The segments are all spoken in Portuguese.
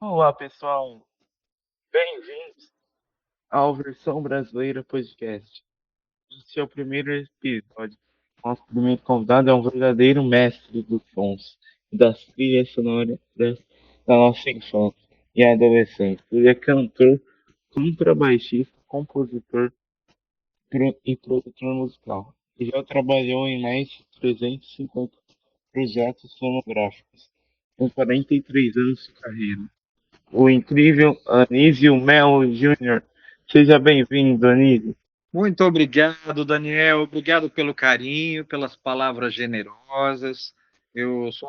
Olá, pessoal. Bem-vindos ao Versão Brasileira Podcast. Este é o primeiro episódio. Nosso primeiro convidado é um verdadeiro mestre dos sons e das trilhas sonoras da nossa infância e adolescência. Ele é cantor, contrabaixista, compositor e produtor musical. E já trabalhou em mais de 350 projetos fonográficos, com 43 anos de carreira. O incrível Anísio Melo Júnior. Seja bem-vindo, Anísio. Muito obrigado, Daniel. Obrigado pelo carinho, pelas palavras generosas. Eu sou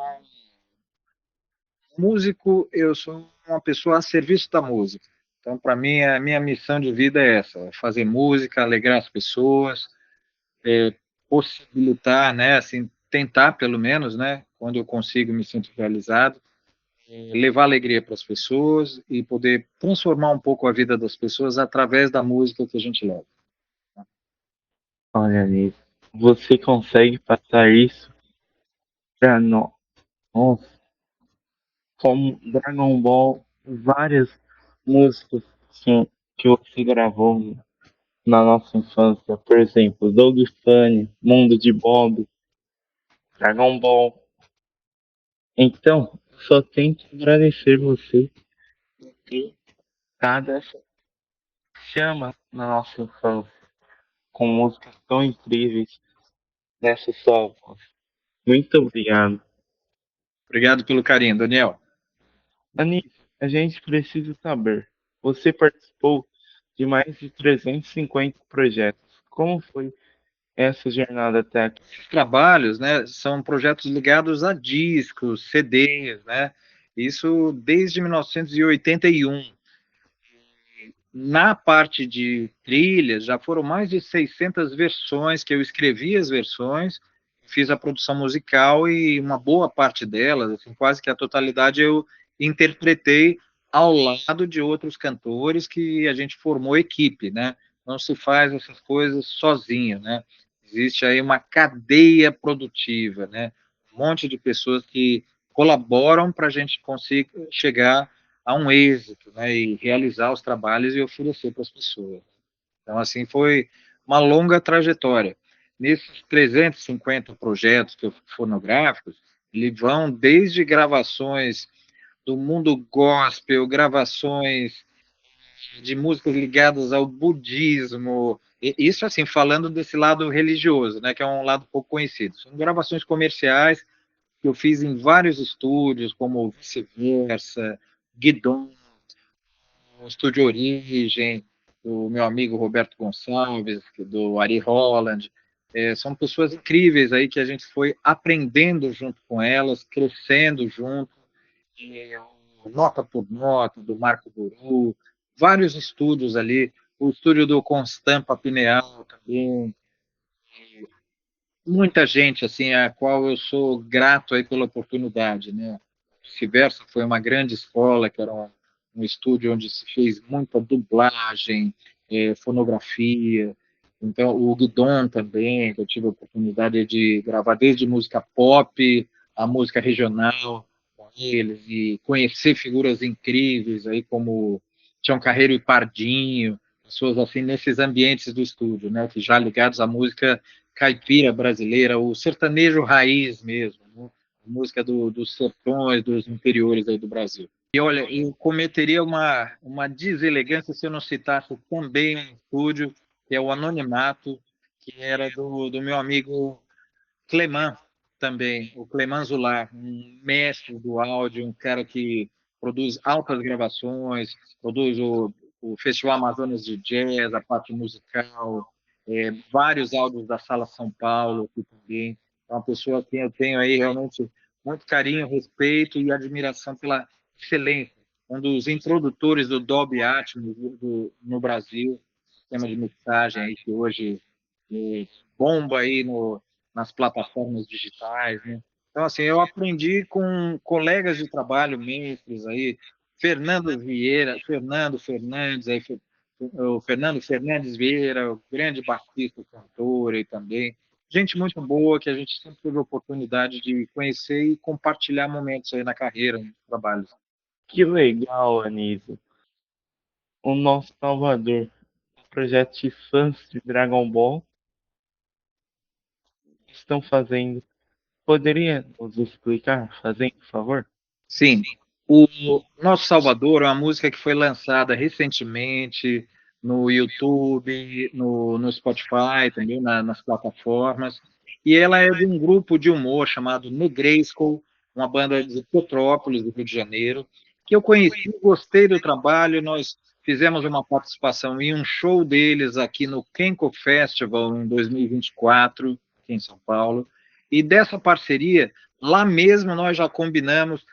um músico, eu sou uma pessoa a serviço da música. Então, para mim, a minha missão de vida é essa: é fazer música, alegrar as pessoas, possibilitar, né, assim, tentar pelo menos, né, quando eu consigo me sinto realizado, levar alegria para as pessoas e poder transformar um pouco a vida das pessoas através da música que a gente leva. Olha, Anísio, você consegue passar isso para nós, como Dragon Ball, várias músicas que você gravou na nossa infância. Por exemplo, Doug Funny, Mundo de Bob, Dragon Ball. Então, só tenho que agradecer você por ter dado essa chama na nossa infância, com músicas tão incríveis nessa sua voz. Muito obrigado. Obrigado pelo carinho, Daniel. Anísio, a gente precisa saber. Você participou de mais de 350 projetos. Como foi essa jornada até aqui? Trabalhos, né, são projetos ligados a discos, CDs, né? Isso desde 1981. Na parte de trilhas, já foram mais de 600 versões que eu escrevi as versões, fiz a produção musical e uma boa parte delas, assim, quase que a totalidade eu interpretei ao lado de outros cantores que a gente formou equipe, né? Não se faz essas coisas sozinho, né? Existe aí uma cadeia produtiva, né? Um monte de pessoas que colaboram para a gente conseguir chegar a um êxito, né, e realizar os trabalhos e oferecer para as pessoas. Então, assim, foi uma longa trajetória. Nesses 350 projetos que eu fonográficos, eles vão desde gravações do mundo gospel, gravações de músicas ligadas ao budismo, isso assim, falando desse lado religioso, né, que é um lado pouco conhecido. São gravações comerciais que eu fiz em vários estúdios, como Vice-Versa, Guidon, o Estúdio Origem, do meu amigo Roberto Gonçalves, do Ari Holland. São pessoas incríveis aí que a gente foi aprendendo junto com elas, crescendo junto, nota por nota, do Marco Buru, vários estúdios ali, o estúdio do Constant Papineau também, muita gente assim a qual eu sou grato aí pela oportunidade, né? Vice-versa foi uma grande escola, que era um estúdio onde se fez muita dublagem, fonografia. Então, o Guidon também, que eu tive a oportunidade de gravar desde música pop a música regional com eles e conhecer figuras incríveis aí como Tião Carreiro e Pardinho, pessoas assim nesses ambientes do estúdio, né, que já ligados à música caipira brasileira, o sertanejo raiz mesmo, né? A música dos sertões, dos interiores aí do Brasil. E olha, eu cometeria uma deselegância se eu não citasse também um estúdio, que é o Anonimato, que era do meu amigo Cleman também, o Cleman Zular, um mestre do áudio, um cara que produz altas gravações, produz o Festival Amazonas de Jazz, a parte musical, vários áudios da Sala São Paulo aqui também. É uma pessoa que eu tenho aí realmente muito carinho, respeito e admiração pela excelência. Um dos introdutores do Dolby Atmos no Brasil, sistema de mixagem aí que hoje eh, bomba aí nas plataformas digitais, né? Então, assim, eu aprendi com colegas de trabalho, mestres aí, Fernando Vieira, Fernando Fernandes, aí, o Fernando Fernandes Vieira, o grande baixista, cantor aí também. Gente muito boa que a gente sempre teve a oportunidade de conhecer e compartilhar momentos aí na carreira, nos trabalhos. Que legal, Anísio. O nosso Salvador, o projeto de fãs de Dragon Ball, estão fazendo. Poderia nos explicar, fazendo, por favor? Sim, o Nosso Salvador é uma música que foi lançada recentemente no YouTube, no Spotify, também nas plataformas, e ela é de um grupo de humor chamado Negresco, uma banda de Petrópolis, do Rio de Janeiro, que eu conheci, gostei do trabalho, nós fizemos uma participação em um show deles aqui no Kenko Festival em 2024, aqui em São Paulo, e dessa parceria, lá mesmo nós já combinamos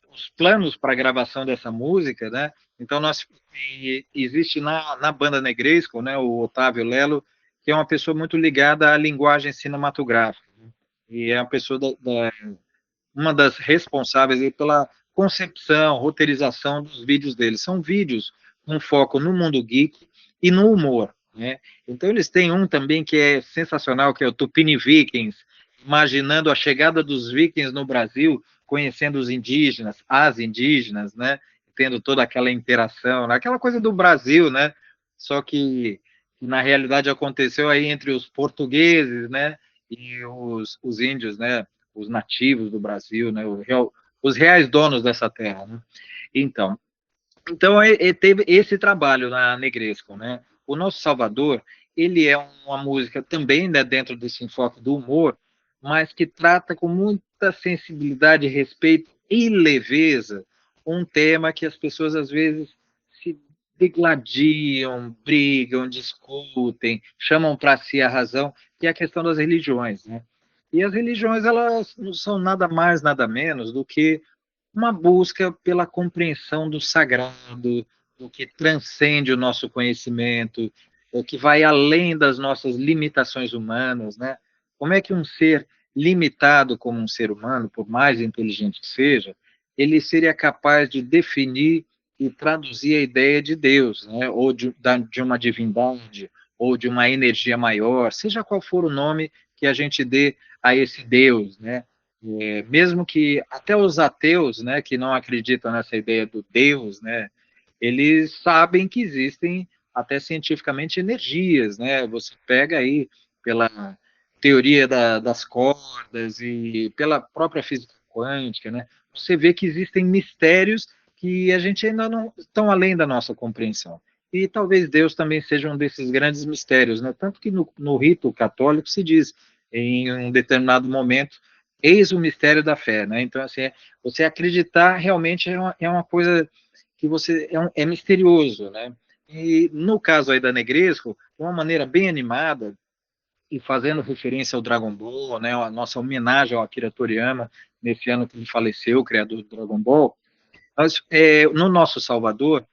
os planos para a gravação dessa música, né? Então existe na banda Negresco, né, o Otávio Lelo, que é uma pessoa muito ligada à linguagem cinematográfica, né? E é uma pessoa uma das responsáveis aí pela concepção, roteirização dos vídeos deles. São vídeos com foco no mundo geek e no humor, né? Então eles têm um também que é sensacional, que é o Tupini Vikings, imaginando a chegada dos vikings no Brasil, conhecendo os indígenas, as indígenas, né? Tendo toda aquela interação, né? Aquela coisa do Brasil, né? Só que na realidade aconteceu aí entre os portugueses, né? E os índios, né? Os nativos do Brasil, né? Os reais donos dessa terra, né? Então, teve esse trabalho na Negresco, né? O Nosso Salvador, ele é uma música também, né, dentro desse enfoque do humor, mas que trata com muita sensibilidade, respeito e leveza um tema que as pessoas às vezes se degladiam, brigam, discutem, chamam para si a razão, que é a questão das religiões, né? E as religiões, elas não são nada mais, nada menos do que uma busca pela compreensão do sagrado, do que transcende o nosso conhecimento, o que vai além das nossas limitações humanas, né? Como é que um ser limitado como um ser humano, por mais inteligente que seja, ele seria capaz de definir e traduzir a ideia de Deus, né? Ou de uma divindade, ou de uma energia maior, seja qual for o nome que a gente dê a esse Deus, né? Mesmo que até os ateus, né, que não acreditam nessa ideia do Deus, né, eles sabem que existem até cientificamente energias, né? Você pega aí pela teoria das cordas e pela própria física quântica, né? Você vê que existem mistérios que a gente ainda não estão além da nossa compreensão. E talvez Deus também seja um desses grandes mistérios, né? Tanto que no rito católico se diz em um determinado momento, eis o mistério da fé, né? Então, assim, você acreditar realmente é uma coisa que é misterioso, né? E no caso aí da Negresco, de uma maneira bem animada e fazendo referência ao Dragon Ball, né? A nossa homenagem ao Akira Toriyama nesse ano que ele faleceu, o criador do Dragon Ball. No nosso Salvador,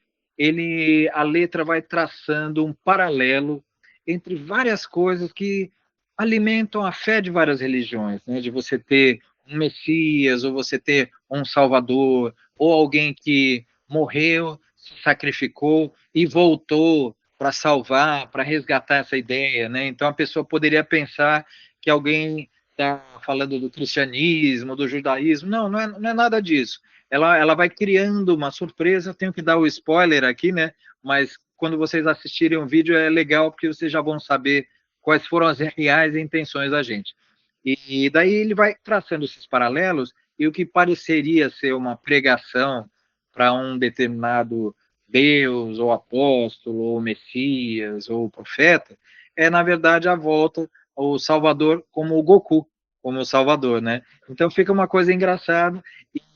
a letra vai traçando um paralelo entre várias coisas que alimentam a fé de várias religiões, né? De você ter um Messias, ou você ter um Salvador, ou alguém que morreu, se sacrificou e voltou para salvar, para resgatar essa ideia, né? Então a pessoa poderia pensar que alguém está falando do cristianismo, do judaísmo. Não, não é nada disso. Ela vai criando uma surpresa. Tenho que dar o spoiler aqui, né? Mas quando vocês assistirem o vídeo é legal porque vocês já vão saber quais foram as reais intenções da gente. E daí ele vai traçando esses paralelos e o que pareceria ser uma pregação para um determinado Deus ou apóstolo ou Messias ou profeta é na verdade a volta ao Salvador como o Goku, como o Salvador, né? Então fica uma coisa engraçada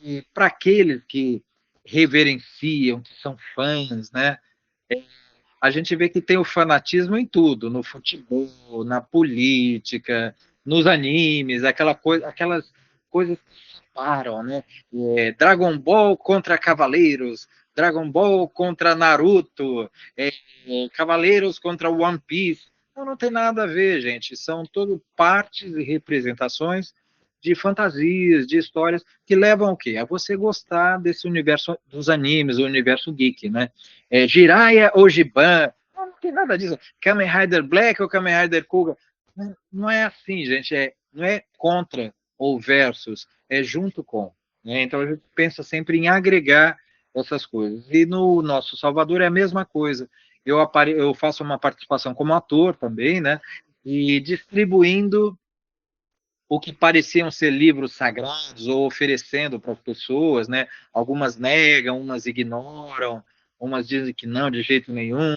e para aqueles que reverenciam, que são fãs, né? A gente vê que tem o fanatismo em tudo, no futebol, na política, nos animes, aquelas coisas que separam, né? Dragon Ball contra Cavaleiros, Dragon Ball contra Naruto, Cavaleiros contra One Piece. Não tem nada a ver, gente. São tudo partes e representações de fantasias, de histórias que levam ao quê? A você gostar desse universo dos animes, o universo geek, né? Jiraiya ou Giban, não tem nada disso. Kamen Rider Black ou Kamen Rider Kuga. Não é assim, gente. Não é contra ou versus, é junto com. né? Então a gente pensa sempre em agregar essas coisas. E no nosso Salvador é a mesma coisa. Eu faço uma participação como ator também, né? E distribuindo o que pareciam ser livros sagrados ou oferecendo para as pessoas, né? Algumas negam, umas ignoram, umas dizem que não, de jeito nenhum.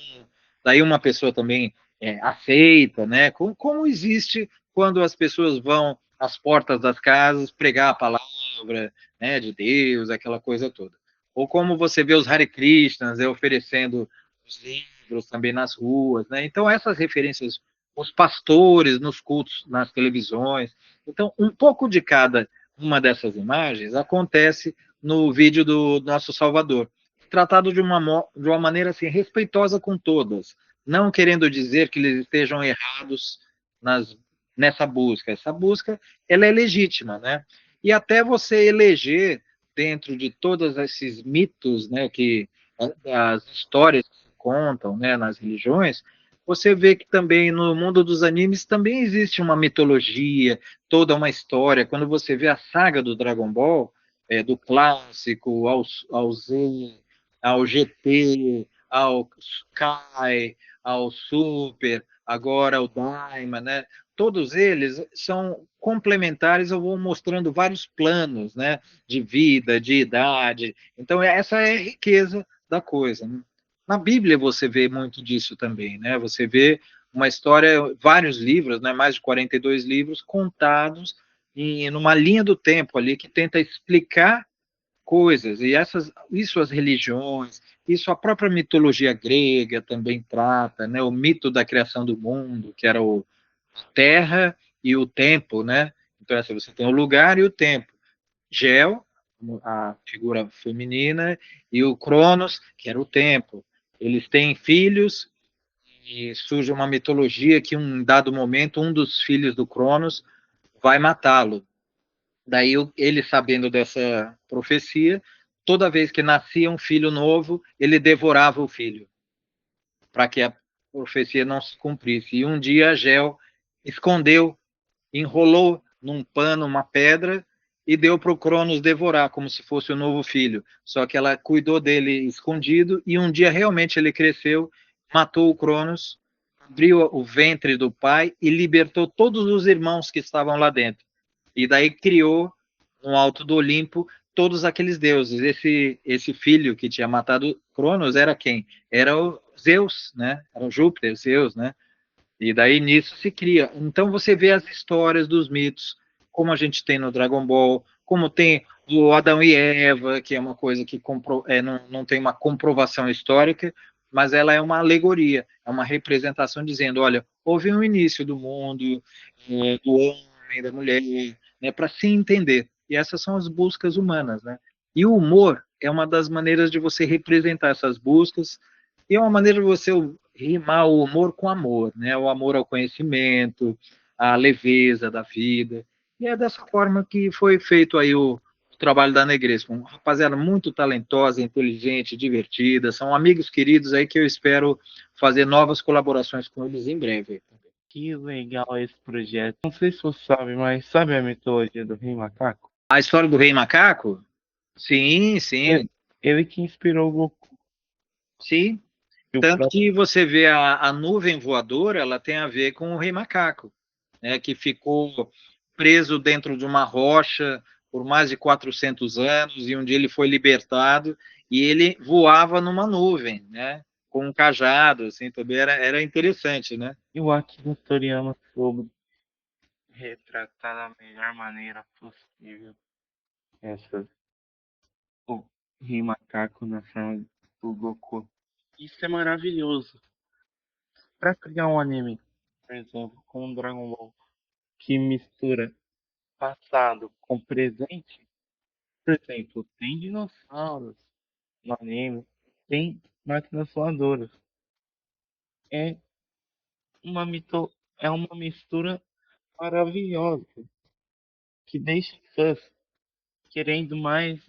Daí uma pessoa também aceita, né? Como existe quando as pessoas vão às portas das casas pregar a palavra, né, de Deus, aquela coisa toda. Ou como você vê os Hare Krishnas oferecendo os livros também nas ruas, né? Então essas referências, os pastores nos cultos, nas televisões, então, um pouco de cada uma dessas imagens acontece no vídeo do nosso Salvador, tratado de uma maneira assim, respeitosa com todas, não querendo dizer que eles estejam errados nas, nessa busca. Essa busca ela é legítima, né? E até você eleger dentro de todos esses mitos, né, que as histórias que se contam, né, nas religiões, você vê que também no mundo dos animes também existe uma mitologia, toda uma história. Quando você vê a saga do Dragon Ball, do clássico ao Z, ao GT, ao Kai, ao Super, agora o Daima, né? Todos eles são complementares, eu vou mostrando vários planos, né? De vida, de idade. Então, essa é a riqueza da coisa, né? Na Bíblia você vê muito disso também, né? Você vê uma história, vários livros, né? Mais de 42 livros contados numa linha do tempo ali que tenta explicar coisas, e isso as religiões, isso a própria mitologia grega também trata, né? O mito da criação do mundo, que era a terra e o tempo, né? Então, assim, você tem o lugar e o tempo. Gel, a figura feminina, e o Cronos, que era o tempo. Eles têm filhos, e surge uma mitologia que, em um dado momento, um dos filhos do Cronos vai matá-lo. Daí ele, sabendo dessa profecia, toda vez que nascia um filho novo, ele devorava o filho, para que a profecia não se cumprisse. E um dia Gel escondeu, enrolou num pano uma pedra e deu para o Cronos devorar, como se fosse o novo filho. Só que ela cuidou dele escondido e um dia realmente ele cresceu, matou o Cronos, abriu o ventre do pai e libertou todos os irmãos que estavam lá dentro. E daí criou no alto do Olimpo todos aqueles deuses. Esse filho que tinha matado Cronos era quem? Era o Zeus, né? Era o Júpiter, Zeus, né? E daí nisso se cria. Então você vê as histórias dos mitos, como a gente tem no Dragon Ball, como tem o Adão e Eva, que é uma coisa que não tem uma comprovação histórica, mas ela é uma alegoria, é uma representação dizendo, olha, houve um início do mundo, do homem, da mulher, né, para se entender. E essas são as buscas humanas, né? E o humor é uma das maneiras de você representar essas buscas, e é uma maneira de você rimar o humor com amor, né? O amor ao conhecimento, a leveza da vida. E é dessa forma que foi feito aí o trabalho da Negresco. Uma rapaziada muito talentosa, inteligente, divertida. São amigos queridos aí que eu espero fazer novas colaborações com eles em breve. Que legal esse projeto. Não sei se você sabe, mas sabe a mitologia do Rei Macaco? A história do Rei Macaco? Sim, Ele, sim, ele que inspirou o Goku. sim. E o Tanto próprio... que você vê a nuvem voadora, ela tem a ver com o Rei Macaco, né, que ficou preso dentro de uma rocha por mais de 400 anos, e um dia ele foi libertado, e ele voava numa nuvem, né, com um cajado, assim, também era interessante, né? E o Akira Toriyama soube retratar da melhor maneira possível essa, o Rei Macaco na forma do Goku. Isso é maravilhoso. Para criar um anime, por exemplo, com um Dragon Ball, que mistura passado com presente, por exemplo, tem dinossauros no anime, tem máquinas voadoras. É é uma mistura maravilhosa que deixa fãs querendo mais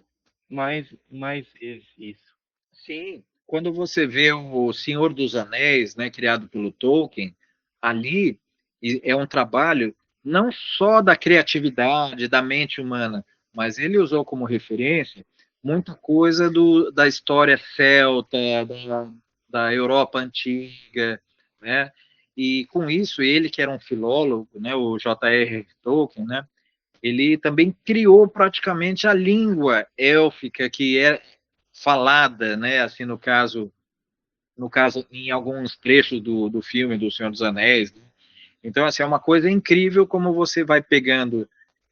vezes isso. Sim, quando você vê o Senhor dos Anéis, né, criado pelo Tolkien, ali é um trabalho não só da criatividade, da mente humana, mas ele usou como referência muita coisa da história celta, da Europa antiga, né? E com isso, ele que era um filólogo, né, o J.R. Tolkien, né, ele também criou praticamente a língua élfica que é falada, né, assim, no caso em alguns trechos do filme do Senhor dos Anéis, né? Então, assim, é uma coisa incrível como você vai pegando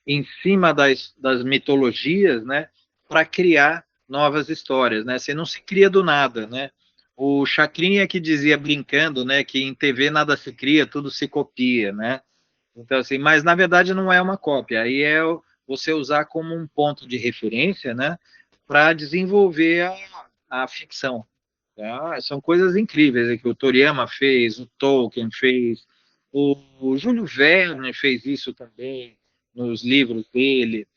em cima das mitologias, né, para criar novas histórias, né? Você não se cria do nada, né? O Chacrinha que dizia brincando, né, que em TV nada se cria, tudo se copia, né? Então, assim, mas na verdade não é uma cópia. Aí é você usar como um ponto de referência, né, para desenvolver a ficção. Tá? São coisas incríveis que o Toriyama fez, o Tolkien fez, o Júlio Verne fez isso também nos livros dele.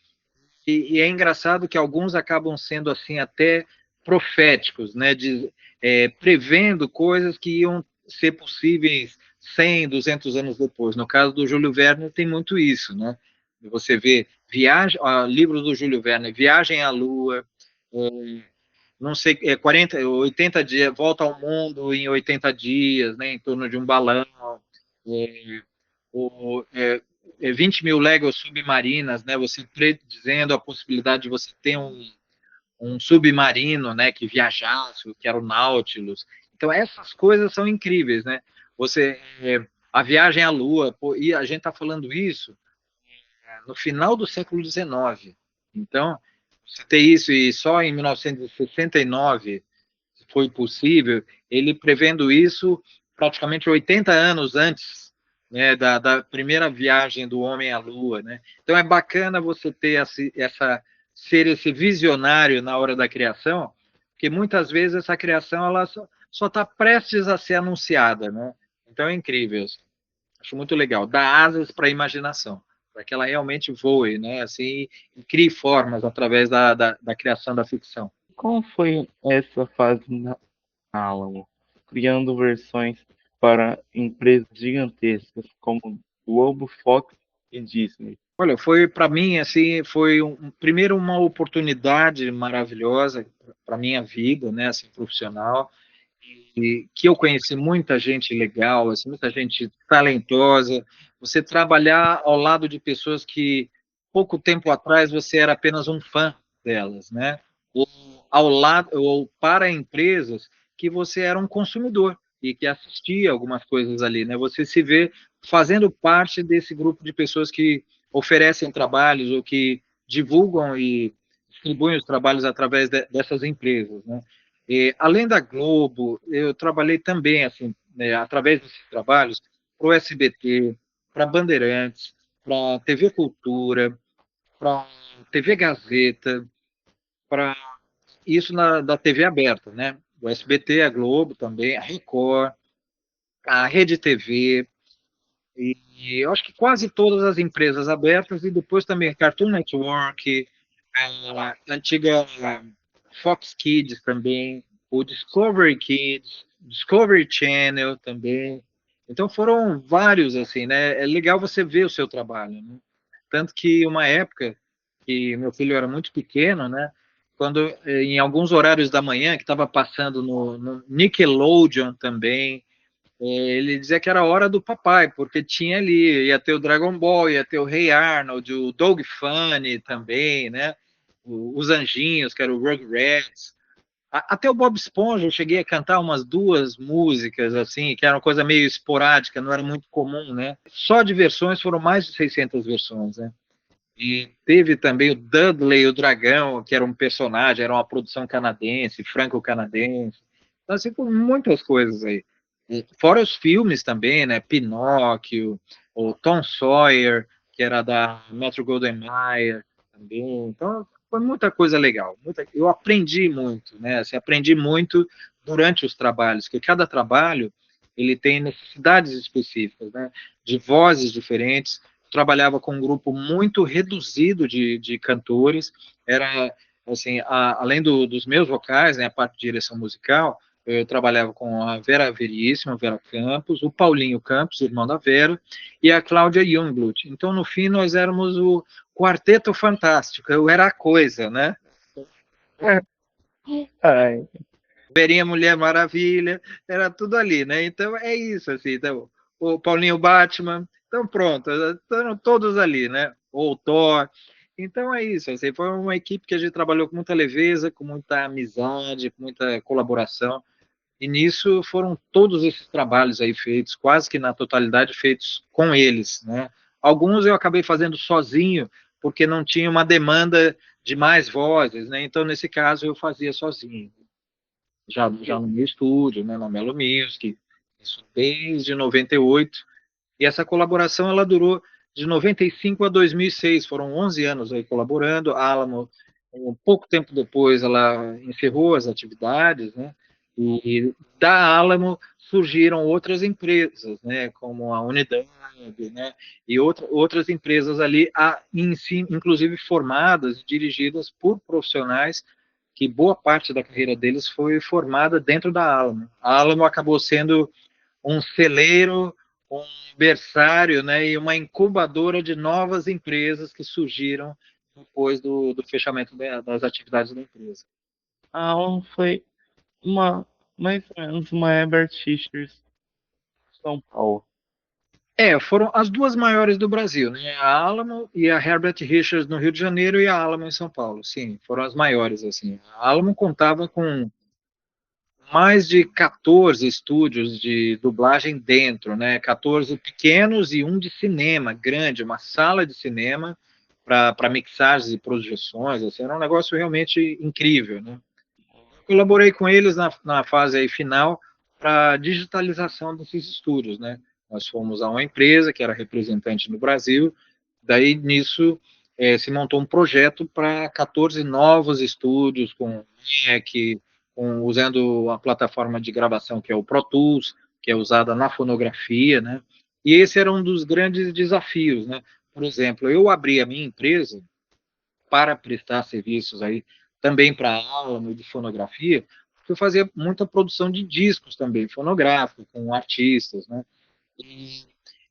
E é engraçado que alguns acabam sendo assim até proféticos, né, prevendo coisas que iam ser possíveis 100, 200 anos depois. No caso do Júlio Verne tem muito isso, né? Você vê livros do Júlio Verne, Viagem à Lua, não sei, 40, 80 dias, volta ao mundo em 80 dias, né, em torno de um balão, é, o, é, 20 mil léguas submarinas, né, você dizendo a possibilidade de você ter um submarino, né, que viajasse, que era o Nautilus. Então, essas coisas são incríveis, né? A viagem à Lua, pô, e a gente está falando isso no final do século XIX. Então, você ter isso e só em 1969 foi possível, ele prevendo isso praticamente 80 anos antes, né, da primeira viagem do homem à Lua, né? Então é bacana você ter ser esse visionário na hora da criação, porque muitas vezes essa criação ela só está prestes a ser anunciada, né? Então é incrível, acho muito legal, dá asas para a imaginação, para que ela realmente voe, né? Assim, e crie formas através da criação da ficção. Como foi essa fase na Alamo, criando versões para empresas gigantescas como Globo, Fox e Disney? Olha, foi para mim assim, foi primeiro uma oportunidade maravilhosa para minha vida, né, assim, profissional, e que eu conheci muita gente legal, assim, muita gente talentosa. Você trabalhar ao lado de pessoas que pouco tempo atrás você era apenas um fã delas, né? Ou ao lado ou para empresas que você era um consumidor e que assistia algumas coisas ali, né? Você se vê fazendo parte desse grupo de pessoas que oferecem trabalhos ou que divulgam e distribuem os trabalhos através dessas empresas, né? E, além da Globo, eu trabalhei também, assim, né, através desses trabalhos, para o SBT, para Bandeirantes, para TV Cultura, para TV Gazeta, para isso da TV aberta, né? O SBT, a Globo também, a Record, a Rede TV, e eu acho que quase todas as empresas abertas, e depois também a Cartoon Network, a antiga Fox Kids também, o Discovery Kids, Discovery Channel também. Então foram vários, assim, né? É legal você ver o seu trabalho, né? Tanto que uma época que meu filho era muito pequeno, né? Quando em alguns horários da manhã que estava passando no Nickelodeon também, ele dizia que era a hora do papai, porque tinha ali, ia ter o Dragon Ball, ia ter o Hey Arnold, o Dog Funny também, né? Os Anjinhos, que era o Rugrats. Até o Bob Esponja, eu cheguei a cantar umas duas músicas, assim, que era uma coisa meio esporádica, não era muito comum, né? Só de versões foram mais de 600 versões, né? E teve também o Dudley, o Dragão, que era um personagem, era uma produção canadense, franco-canadense. Então, assim, por muitas coisas aí. Fora os filmes também, né? Pinóquio, o Tom Sawyer, que era da Metro Goldwyn Mayer também. Então, foi muita coisa legal. Eu aprendi muito, né? Assim, aprendi muito durante os trabalhos, porque cada trabalho ele tem necessidades específicas, né? De vozes diferentes. Eu trabalhava com um grupo muito reduzido de cantores. Era, assim, além dos meus vocais, né? A parte de direção musical, Eu trabalhava com a Vera Veríssima, Vera Campos, o Paulinho Campos, irmão da Vera, e a Cláudia Jungblut. Então, no fim, nós éramos o quarteto fantástico. Eu era a coisa, né? Ai, Verinha Mulher Maravilha, era tudo ali, né? Então, é isso, assim. Então, o Paulinho Batman, então pronto, estão todos ali, né? Ou o Thor. Então, é isso, assim, foi uma equipe que a gente trabalhou com muita leveza, com muita amizade, com muita colaboração. E nisso foram todos esses trabalhos aí feitos, quase que na totalidade feitos com eles, né? Alguns eu acabei fazendo sozinho, porque não tinha uma demanda de mais vozes, né? Então, nesse caso, eu fazia sozinho. Já no meu estúdio, né, na Melo Music, isso desde 98. E essa colaboração ela durou de 95 a 2006, foram 11 anos aí colaborando. A Alamo, um pouco tempo depois, ela encerrou as atividades, né? E da Alamo surgiram outras empresas, né? Como a Unidade, né? E outras empresas ali, inclusive formadas e dirigidas por profissionais que boa parte da carreira deles foi formada dentro da Alamo. A Alamo acabou sendo um celeiro, um berçário, né, e uma incubadora de novas empresas que surgiram depois do fechamento das atividades da empresa. a Alan foi uma, mais ou menos uma Herbert Richards de São Paulo. Foram as duas maiores do Brasil, né? A Alamo e a Herbert Richards no Rio de Janeiro e a Alamo em São Paulo. Sim, foram as maiores assim. A Alamo contava com mais de 14 estúdios de dublagem dentro, né? 14 pequenos e um de cinema grande, uma sala de cinema para mixagens e projeções, assim, era um negócio realmente incrível, né? Colaborei com eles na fase aí final para digitalização desses estúdios, né? Nós fomos a uma empresa que era representante no Brasil, daí nisso se montou um projeto para 14 novos estúdios com Mac, usando a plataforma de gravação que é o Pro Tools, que é usada na fonografia, né? E esse era um dos grandes desafios, né? Por exemplo, eu abri a minha empresa para prestar serviços aí também para aula de fonografia, porque eu fazia muita produção de discos também, fonográfico, com artistas, né? E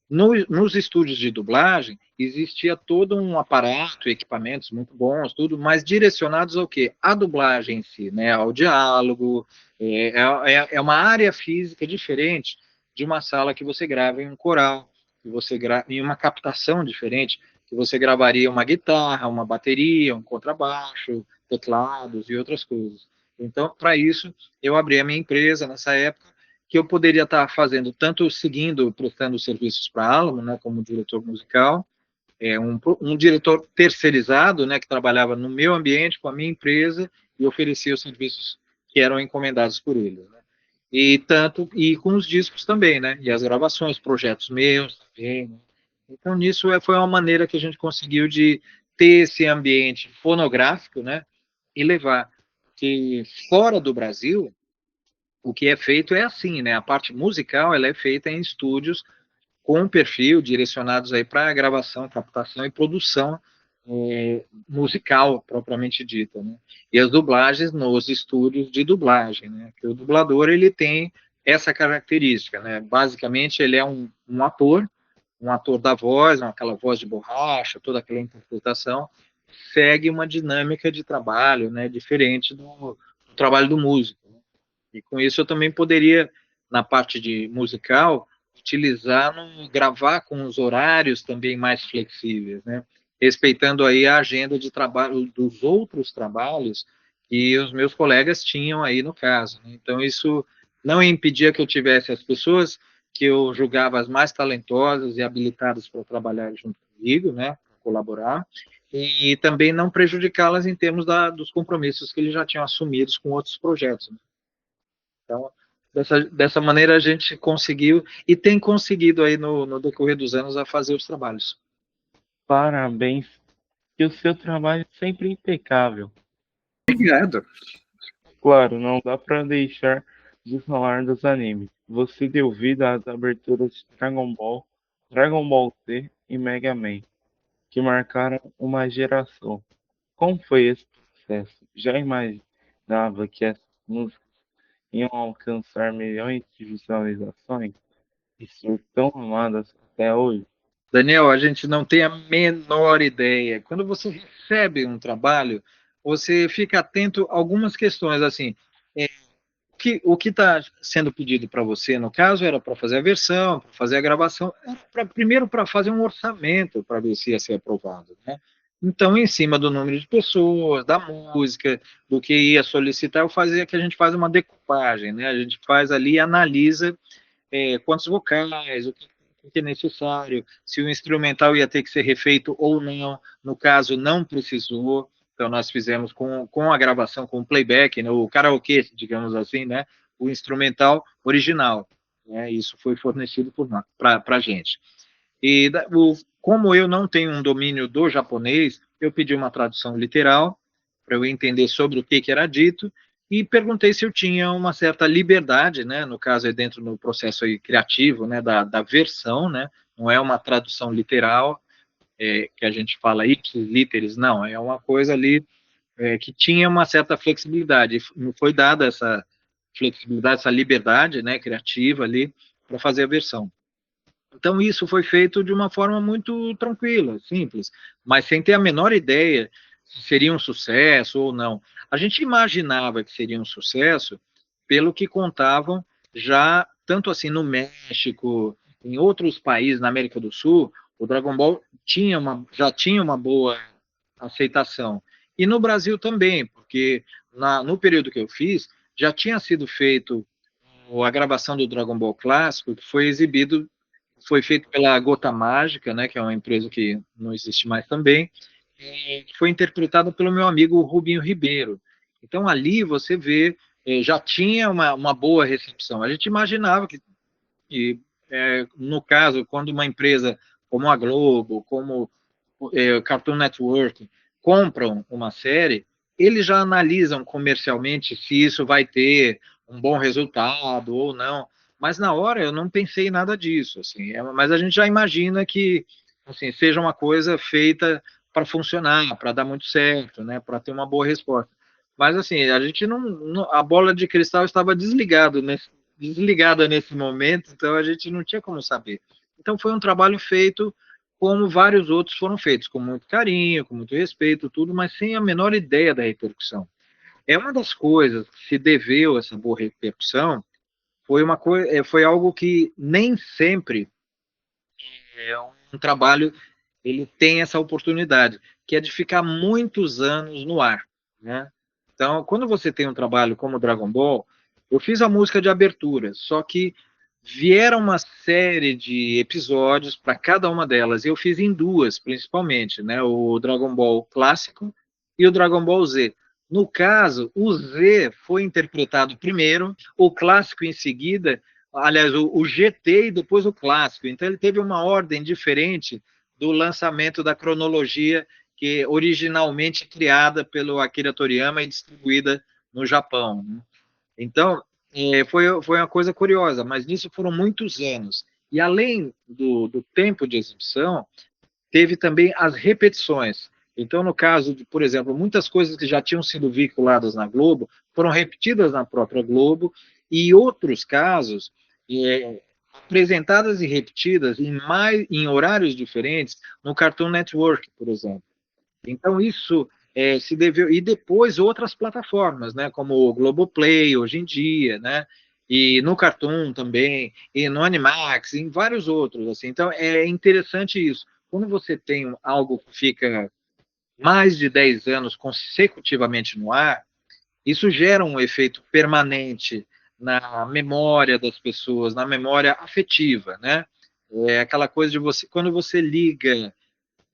nos estúdios de dublagem existia todo um aparato, equipamentos muito bons, tudo, mas direcionados ao quê? À dublagem em si, né? Ao diálogo. É uma área física diferente de uma sala que você grava em um coral, que você grava em uma captação diferente, que você gravaria uma guitarra, uma bateria, um contrabaixo, teclados e outras coisas. Então, para isso, eu abri a minha empresa nessa época que eu poderia estar fazendo tanto seguindo, prestando serviços para a Alamo, né, como diretor musical, um diretor terceirizado, né, que trabalhava no meu ambiente com a minha empresa e oferecia os serviços que eram encomendados por ele, né? E com os discos também, né? E as gravações, projetos meus também, né? Então nisso foi uma maneira que a gente conseguiu de ter esse ambiente fonográfico, né? E levar que fora do Brasil o que é feito é assim, né? A parte musical ela é feita em estúdios com perfil direcionados aí para gravação, captação e produção musical propriamente dita, né? E as dublagens nos estúdios de dublagem, né? Que o dublador ele tem essa característica, né? Basicamente ele é um ator da voz, aquela voz de borracha, toda aquela interpretação, segue uma dinâmica de trabalho, né? Diferente do trabalho do músico. E com isso eu também poderia, na parte de musical, utilizar, gravar com os horários também mais flexíveis, né? Respeitando aí a agenda de trabalho dos outros trabalhos que os meus colegas tinham aí no caso, né? Então isso não impedia que eu tivesse as pessoas que eu julgava as mais talentosas e habilitadas para trabalhar junto comigo, né? Para colaborar, e também não prejudicá-las em termos dos compromissos que eles já tinham assumidos com outros projetos, né? Então, dessa maneira a gente conseguiu e tem conseguido aí no decorrer dos anos a fazer os trabalhos. Parabéns, que o seu trabalho é sempre impecável. Obrigado. Claro, não dá para deixar de falar dos animes. Você deu vida às aberturas de Dragon Ball, Dragon Ball Z e Mega Man, que marcaram uma geração. Como foi esse processo? Já imaginava que essas músicas iam alcançar milhões de visualizações e ser tão amadas até hoje? Daniel, a gente não tem a menor ideia. Quando você recebe um trabalho, você fica atento a algumas questões, assim, é, o que está sendo pedido para você, no caso, era para fazer a versão, para fazer a gravação, primeiro para fazer um orçamento, para ver se ia ser aprovado, né? Então, em cima do número de pessoas, da música, do que ia solicitar, eu fazia que a gente faz uma decupagem, né? A gente faz ali e analisa quantos vocais, o que é necessário, se o instrumental ia ter que ser refeito ou não. No caso, não precisou. Então, nós fizemos com a gravação, com o playback, né, o karaokê, digamos assim, né, o instrumental original. Né, isso foi fornecido para a gente. E como eu não tenho um domínio do japonês, eu pedi uma tradução literal para eu entender sobre o que era dito e perguntei se eu tinha uma certa liberdade, né? No caso, é dentro do processo aí criativo, né? Da versão, né? Não é uma tradução literal, que a gente fala ipsis literis, não. É uma coisa ali que tinha uma certa flexibilidade. Me foi dada essa flexibilidade, essa liberdade, né? Criativa ali para fazer a versão. Então, isso foi feito de uma forma muito tranquila, simples, mas sem ter a menor ideia se seria um sucesso ou não. A gente imaginava que seria um sucesso pelo que contavam já, tanto assim no México, em outros países na América do Sul, o Dragon Ball já tinha uma boa aceitação. E no Brasil também, porque no período que eu fiz, já tinha sido feito a gravação do Dragon Ball clássico, que foi feito pela Gota Mágica, né, que é uma empresa que não existe mais também, e foi interpretada pelo meu amigo Rubinho Ribeiro. Então ali você vê, já tinha uma boa recepção. A gente imaginava que no caso, quando uma empresa como a Globo, como Cartoon Network compram uma série, eles já analisam comercialmente se isso vai ter um bom resultado ou não. Mas na hora eu não pensei em nada disso, assim. Mas a gente já imagina que assim seja uma coisa feita para funcionar, para dar muito certo, né, para ter uma boa resposta. Mas assim, a gente a bola de cristal estava desligada nesse momento, então a gente não tinha como saber. Então foi um trabalho feito como vários outros foram feitos, com muito carinho, com muito respeito, tudo, mas sem a menor ideia da repercussão. É uma das coisas que se deveu a essa boa repercussão, foi algo que nem sempre é um trabalho ele tem essa oportunidade, que é de ficar muitos anos no ar, né? Então, quando você tem um trabalho como Dragon Ball, eu fiz a música de abertura, só que vieram uma série de episódios para cada uma delas. Eu fiz em duas, principalmente, né? O Dragon Ball clássico e o Dragon Ball Z. No caso, o Z foi interpretado primeiro, o clássico em seguida, aliás, o GT e depois o clássico. Então ele teve uma ordem diferente do lançamento da cronologia que originalmente criada pelo Akira Toriyama e distribuída no Japão. Né? Então, foi uma coisa curiosa, mas nisso foram muitos anos. E além do tempo de exibição, teve também as repetições. Então, no caso de, por exemplo, muitas coisas que já tinham sido veiculadas na Globo foram repetidas na própria Globo, e outros casos apresentadas e repetidas em horários diferentes no Cartoon Network, por exemplo. Então, isso se deveu. E depois outras plataformas, né, como o Globoplay, hoje em dia, né, e no Cartoon também, e no Animax, e em vários outros. Assim. Então, é interessante isso. Quando você tem algo que fica mais de 10 anos consecutivamente no ar, isso gera um efeito permanente na memória das pessoas, na memória afetiva, né? É aquela coisa de você, quando você liga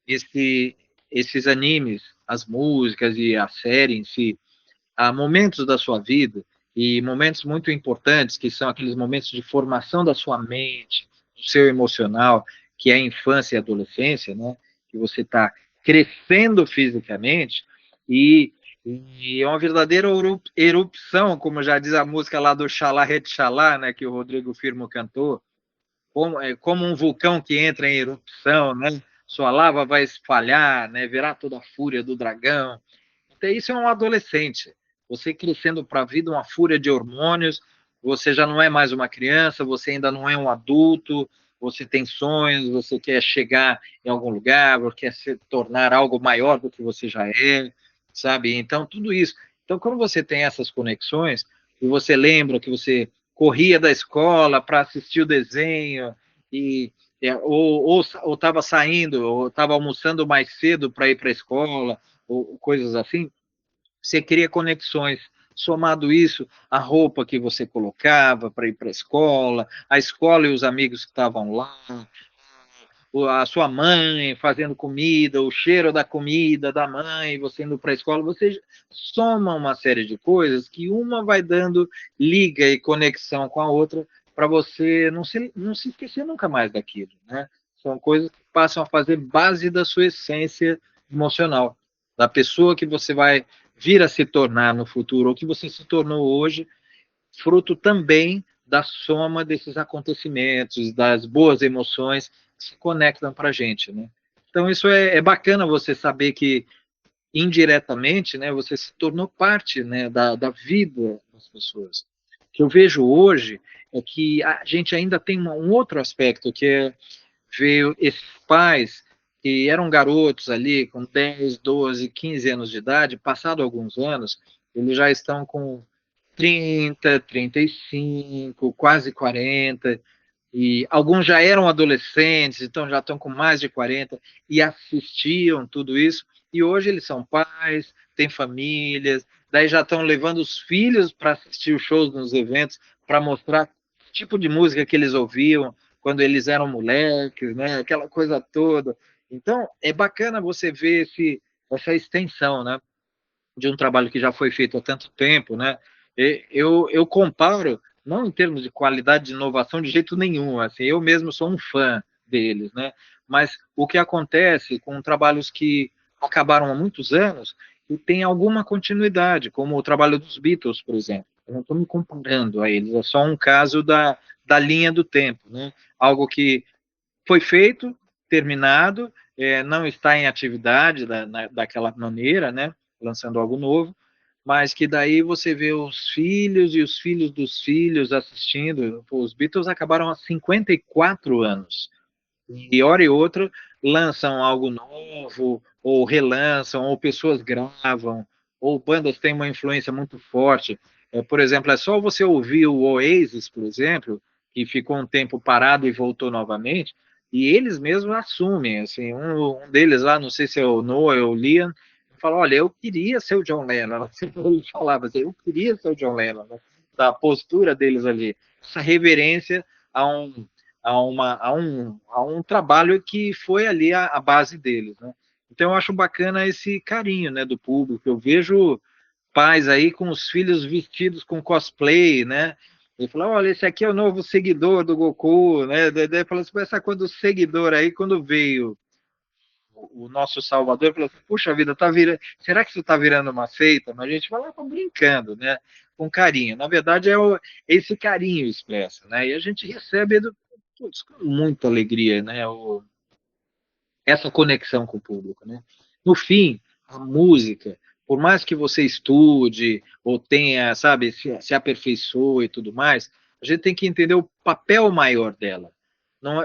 esse, esses animes, as músicas e a série em si, a momentos da sua vida e momentos muito importantes, que são aqueles momentos de formação da sua mente, do seu emocional, que é a infância e a adolescência, né? Que você está crescendo fisicamente e, e é uma verdadeira erupção, como já diz a música lá do Xalá Xalá, né? Que o Rodrigo Firmo cantou, como um vulcão que entra em erupção, né? Sua lava vai espalhar, né? Verá toda a fúria do dragão. Então, isso é um adolescente. você crescendo para a vida uma fúria de hormônios, você já não é mais uma criança, você ainda não é um adulto, você tem sonhos, você quer chegar em algum lugar, você quer se tornar algo maior do que você já é, sabe? Então, tudo isso. Então, quando você tem essas conexões, e você lembra que você corria da escola para assistir o desenho, e, ou estava saindo, ou estava almoçando mais cedo para ir para a escola, ou coisas assim, você cria conexões. Somado isso, a roupa que você colocava para ir para a escola e os amigos que estavam lá, a sua mãe fazendo comida, o cheiro da comida da mãe, você indo para a escola, você soma uma série de coisas que uma vai dando liga e conexão com a outra para você não se esquecer nunca mais daquilo, né? São coisas que passam a fazer base da sua essência emocional, da pessoa que você vai vir a se tornar no futuro, ou que você se tornou hoje, fruto também da soma desses acontecimentos, das boas emoções que se conectam para a gente, né? Então, isso é bacana você saber que, indiretamente, né, você se tornou parte, né, da vida das pessoas. O que eu vejo hoje é que a gente ainda tem um outro aspecto, que é ver esses pais que eram garotos ali, com 10, 12, 15 anos de idade, passado alguns anos, eles já estão com 30, 35, quase 40, e alguns já eram adolescentes, então já estão com mais de 40, e assistiam tudo isso, e hoje eles são pais, têm famílias, daí já estão levando os filhos para assistir os shows nos eventos, para mostrar que tipo de música que eles ouviam quando eles eram moleques, né? Aquela coisa toda. Então, é bacana você ver essa extensão, né? De um trabalho que já foi feito há tanto tempo, né? Eu comparo, não em termos de qualidade de inovação de jeito nenhum, assim, eu mesmo sou um fã deles, né? Mas o que acontece com trabalhos que acabaram há muitos anos e tem alguma continuidade, como o trabalho dos Beatles, por exemplo. Eu não estou me comparando a eles, é só um caso da linha do tempo, né? Algo que foi feito, terminado, não está em atividade daquela maneira, né? Lançando algo novo, mas que daí você vê os filhos e os filhos dos filhos assistindo. Os Beatles acabaram há 54 anos. E hora e outra lançam algo novo, ou relançam, ou pessoas gravam, ou bandas têm uma influência muito forte. Por exemplo, é só você ouvir o Oasis, por exemplo, que ficou um tempo parado e voltou novamente, e eles mesmos assumem, assim, um deles lá, não sei se é o Noah ou o Liam, fala, olha, eu queria ser o John Lennon. Ele falava assim, eu queria ser o John Lennon, né? Da postura deles ali, essa reverência a um trabalho que foi ali a base deles, né? Então eu acho bacana esse carinho, né, do público. Eu vejo pais aí com os filhos vestidos com cosplay, né? Ele falou, olha, esse aqui é o novo seguidor do Goku, né? Daí falou assim, essa coisa do seguidor aí, quando veio o nosso Salvador, falou assim, puxa vida, será que isso está virando uma seita? Mas a gente fala, tá brincando, né? Com carinho. Na verdade, esse carinho expresso, né? E a gente recebe putz, com muita alegria, né? Essa conexão com o público, né? No fim, a música, por mais que você estude ou tenha, sabe, se aperfeiçoe e tudo mais, a gente tem que entender o papel maior dela.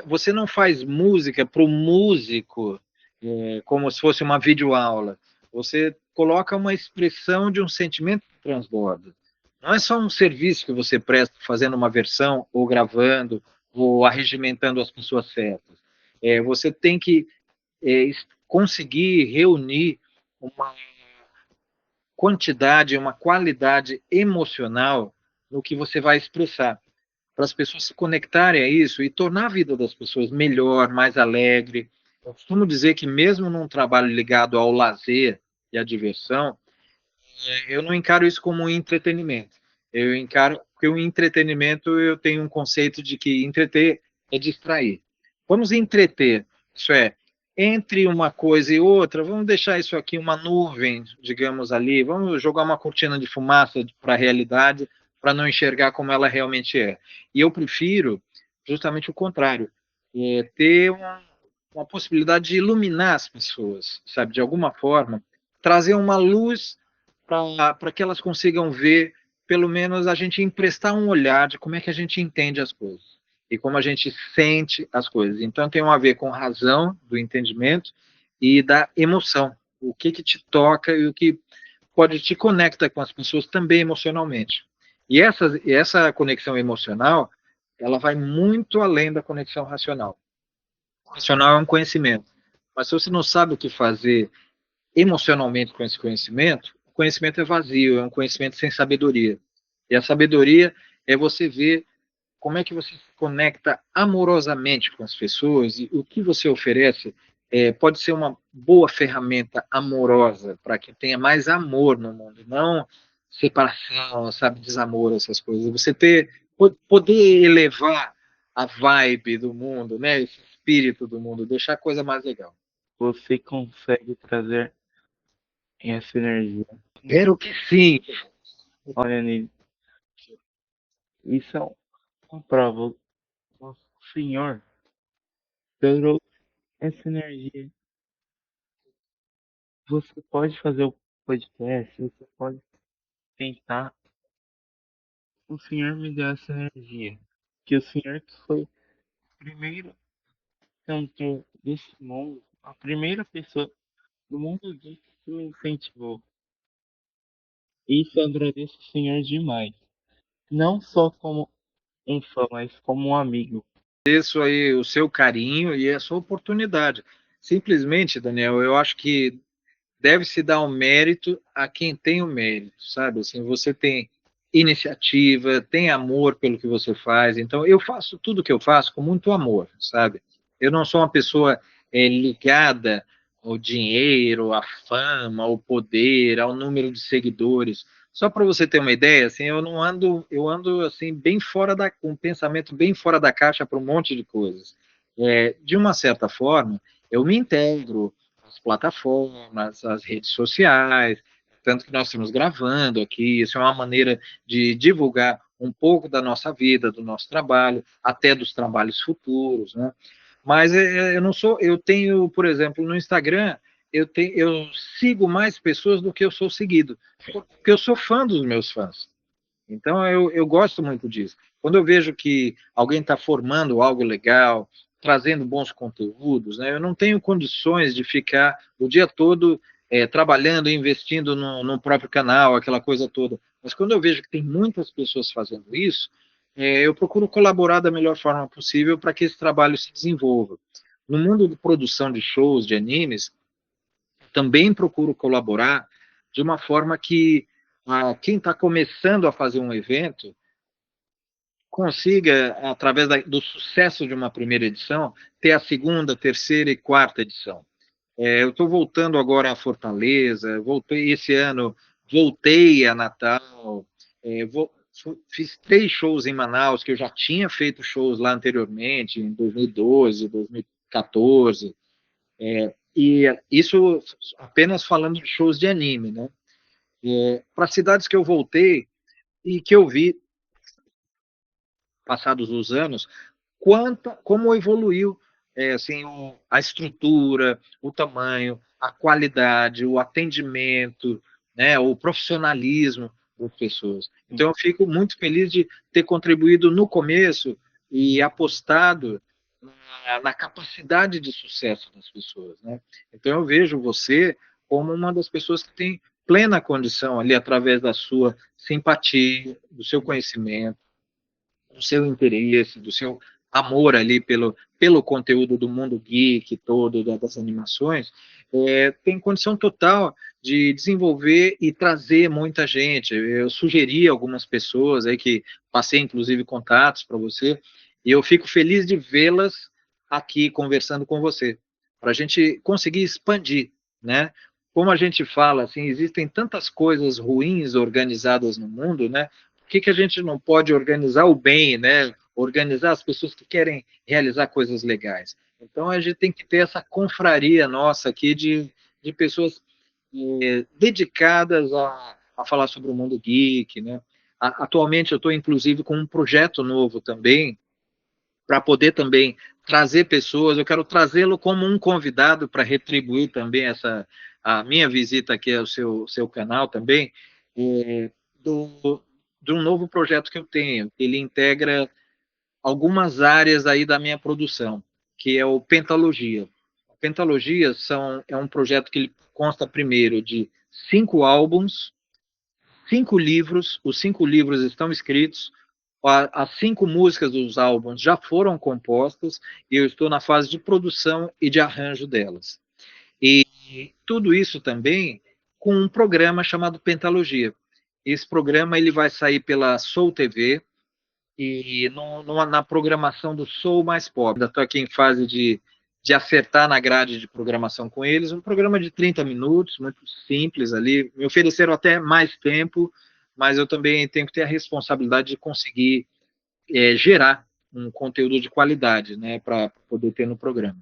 Você não faz música para o músico como se fosse uma videoaula. Você coloca uma expressão de um sentimento que transborda. Não é só um serviço que você presta fazendo uma versão ou gravando ou arregimentando as pessoas certas. Você tem que conseguir reunir uma quantidade, uma qualidade emocional no que você vai expressar, para as pessoas se conectarem a isso e tornar a vida das pessoas melhor, mais alegre. Eu costumo dizer que mesmo num trabalho ligado ao lazer e à diversão, eu não encaro isso como um entretenimento. Eu encaro que o entretenimento, eu tenho um conceito de que entreter é distrair. Vamos entreter, isso é, entre uma coisa e outra, vamos deixar isso aqui uma nuvem, digamos ali, vamos jogar uma cortina de fumaça para a realidade, para não enxergar como ela realmente é. E eu prefiro justamente o contrário, ter uma possibilidade de iluminar as pessoas, sabe, de alguma forma, trazer uma luz para que elas consigam ver, pelo menos a gente emprestar um olhar de como é que a gente entende as coisas e como a gente sente as coisas. Então tem a ver com razão, do entendimento e da emoção. O que te toca e o que pode te conecta com as pessoas também emocionalmente. E essa conexão emocional, ela vai muito além da conexão racional. O racional é um conhecimento, mas se você não sabe o que fazer emocionalmente com esse conhecimento, o conhecimento é vazio, é um conhecimento sem sabedoria. E a sabedoria é você ver como é que você se conecta amorosamente com as pessoas e o que você oferece pode ser uma boa ferramenta amorosa para que tenha mais amor no mundo, não separação, sabe, desamor, essas coisas. Você poder elevar a vibe do mundo, né, esse espírito do mundo, deixar a coisa mais legal. Você consegue trazer essa energia. Espero que sim. Olha, Nini, isso é uma prova. O Senhor gerou essa energia. Você pode fazer o podcast, você pode tentar. O Senhor me deu essa energia. Que o Senhor que foi o primeiro cantor desse mundo, a primeira pessoa do mundo geek que me incentivou. Isso eu agradeço o Senhor demais. Não só como um fã, mas como um amigo. Agradeço aí o seu carinho e a sua oportunidade. Simplesmente, Daniel, eu acho que deve-se dar o mérito a quem tem o mérito, sabe? Assim, você tem iniciativa, tem amor pelo que você faz. Então, eu faço tudo que eu faço com muito amor, sabe? Eu não sou uma pessoa ligada ao dinheiro, à fama, ao poder, ao número de seguidores. Só para você ter uma ideia, assim, eu ando assim bem fora com um pensamento bem fora da caixa para um monte de coisas. De uma certa forma, eu me integro as plataformas, as redes sociais, tanto que nós estamos gravando aqui, isso é uma maneira de divulgar um pouco da nossa vida, do nosso trabalho, até dos trabalhos futuros, né? Mas eu não sou, eu tenho, por exemplo, no Instagram, eu sigo mais pessoas do que eu sou seguido, porque eu sou fã dos meus fãs. Então, eu gosto muito disso. Quando eu vejo que alguém está formando algo legal, trazendo bons conteúdos, né, eu não tenho condições de ficar o dia todo trabalhando e investindo no próprio canal, aquela coisa toda. Mas quando eu vejo que tem muitas pessoas fazendo isso, eu procuro colaborar da melhor forma possível para que esse trabalho se desenvolva. No mundo de produção de shows, de animes, também procuro colaborar de uma forma que quem está começando a fazer um evento consiga, através do sucesso de uma primeira edição, ter a segunda, terceira e quarta edição. Eu estou voltando agora a Fortaleza, voltei esse ano, voltei a Natal, fiz 3 shows em Manaus, que eu já tinha feito shows lá anteriormente, em 2012, 2014, e isso apenas falando de shows de anime, né? Para cidades que eu voltei e que eu vi, passados os anos, como evoluiu assim, a estrutura, o tamanho, a qualidade, o atendimento, né, o profissionalismo das pessoas. Então, eu fico muito feliz de ter contribuído no começo e apostado na capacidade de sucesso das pessoas. Né? Então, eu vejo você como uma das pessoas que tem plena condição ali, através da sua simpatia, do seu conhecimento, do seu interesse, do seu amor ali pelo conteúdo do mundo geek todo, das animações, tem condição total de desenvolver e trazer muita gente. Eu sugeri algumas pessoas aí que passei, inclusive, contatos para você, e eu fico feliz de vê-las aqui conversando com você, para a gente conseguir expandir, né? Como a gente fala, assim, existem tantas coisas ruins organizadas no mundo, né? Por que a gente não pode organizar o bem, né? Organizar as pessoas que querem realizar coisas legais. Então, a gente tem que ter essa confraria nossa aqui de pessoas dedicadas a falar sobre o mundo geek, né? Atualmente, eu estou, inclusive, com um projeto novo também, para poder também trazer pessoas, eu quero trazê-lo como um convidado para retribuir também a minha visita aqui ao seu canal também, é, do, de um novo projeto que eu tenho. Ele integra algumas áreas aí da minha produção, que é o Pentalogia. A Pentalogia é um projeto que ele consta primeiro de 5 álbuns, 5 livros, os 5 livros estão escritos, as 5 músicas dos álbuns já foram compostas e eu estou na fase de produção e de arranjo delas. E tudo isso também com um programa chamado Pentalogia. Esse programa ele vai sair pela Soul TV e na programação do Soul Mais Pop. Ainda estou aqui em fase de acertar na grade de programação com eles. Um programa de 30 minutos, muito simples ali. Me ofereceram até mais tempo, mas eu também tenho que ter a responsabilidade de conseguir gerar um conteúdo de qualidade, né, para poder ter no programa.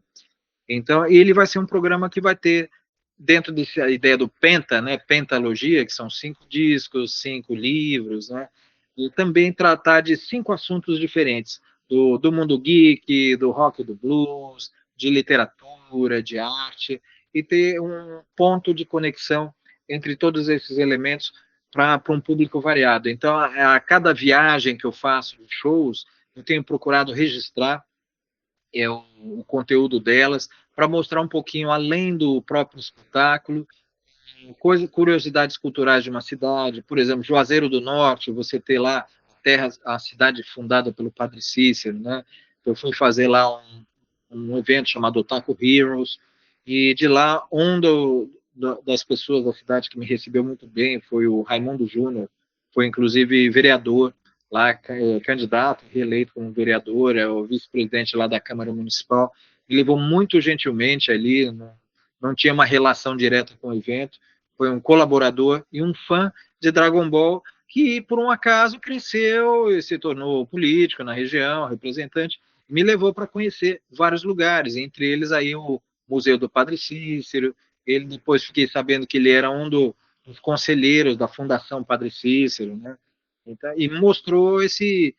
Então, ele vai ser um programa que vai ter, dentro dessa ideia do Penta, né, Pentalogia, que são 5 discos, 5 livros, né, e também tratar de 5 assuntos diferentes, do mundo geek, do rock e do blues, de literatura, de arte, e ter um ponto de conexão entre todos esses elementos para um público variado. Então, a cada viagem que eu faço de shows, eu tenho procurado registrar o conteúdo delas, para mostrar um pouquinho além do próprio espetáculo, curiosidades culturais de uma cidade, por exemplo, Juazeiro do Norte, você ter lá a cidade fundada pelo Padre Cícero, né? Eu fui fazer lá um evento chamado Otaku Heroes, e de lá, das pessoas da cidade que me recebeu muito bem foi o Raimundo Júnior, foi inclusive vereador lá, candidato, reeleito como vereador, é o vice-presidente lá da Câmara Municipal, e levou muito gentilmente ali, não tinha uma relação direta com o evento, foi um colaborador e um fã de Dragon Ball que, por um acaso, cresceu e se tornou político na região, representante, me levou para conhecer vários lugares, entre eles aí o Museu do Padre Cícero. Ele depois fiquei sabendo que ele era dos conselheiros da Fundação Padre Cícero, né? Então, e mostrou esse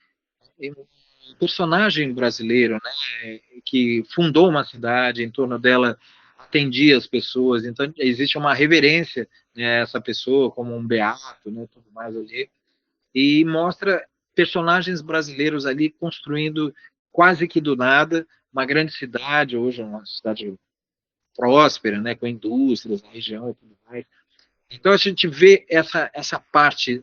personagem brasileiro, né, que fundou uma cidade, em torno dela atendia as pessoas, então existe uma reverência, né, a essa pessoa como um beato, né, tudo mais ali, e mostra personagens brasileiros ali construindo quase que do nada uma grande cidade, hoje é uma cidade próspera, né, com indústrias na região e tudo mais. Então a gente vê essa parte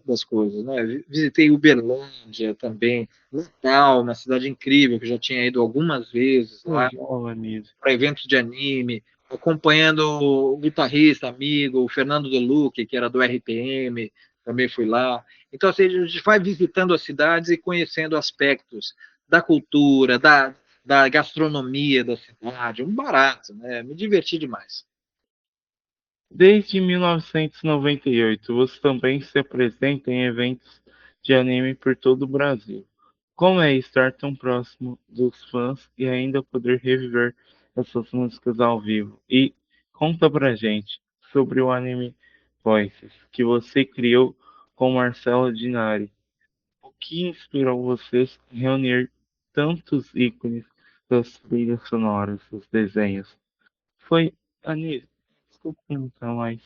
das coisas, né? Visitei Uberlândia também, Natal, uma cidade incrível que eu já tinha ido algumas vezes lá Legal, Anísio. para eventos de anime, acompanhando o guitarrista, amigo, o Fernando Deluque, que era do RPM, também fui lá. Então, assim, a gente vai visitando as cidades e conhecendo aspectos da cultura, da gastronomia da cidade, um barato, né? Me diverti demais. Desde 1998, você também se apresenta em eventos de anime por todo o Brasil. Como é estar tão próximo dos fãs e ainda poder reviver essas músicas ao vivo? E conta pra gente sobre o anime Voices, que você criou com Marcelo Dinari. O que inspirou vocês a reunir tantos ícones das trilhas sonoras dos desenhos? Foi, Anísio, desculpa perguntar, mas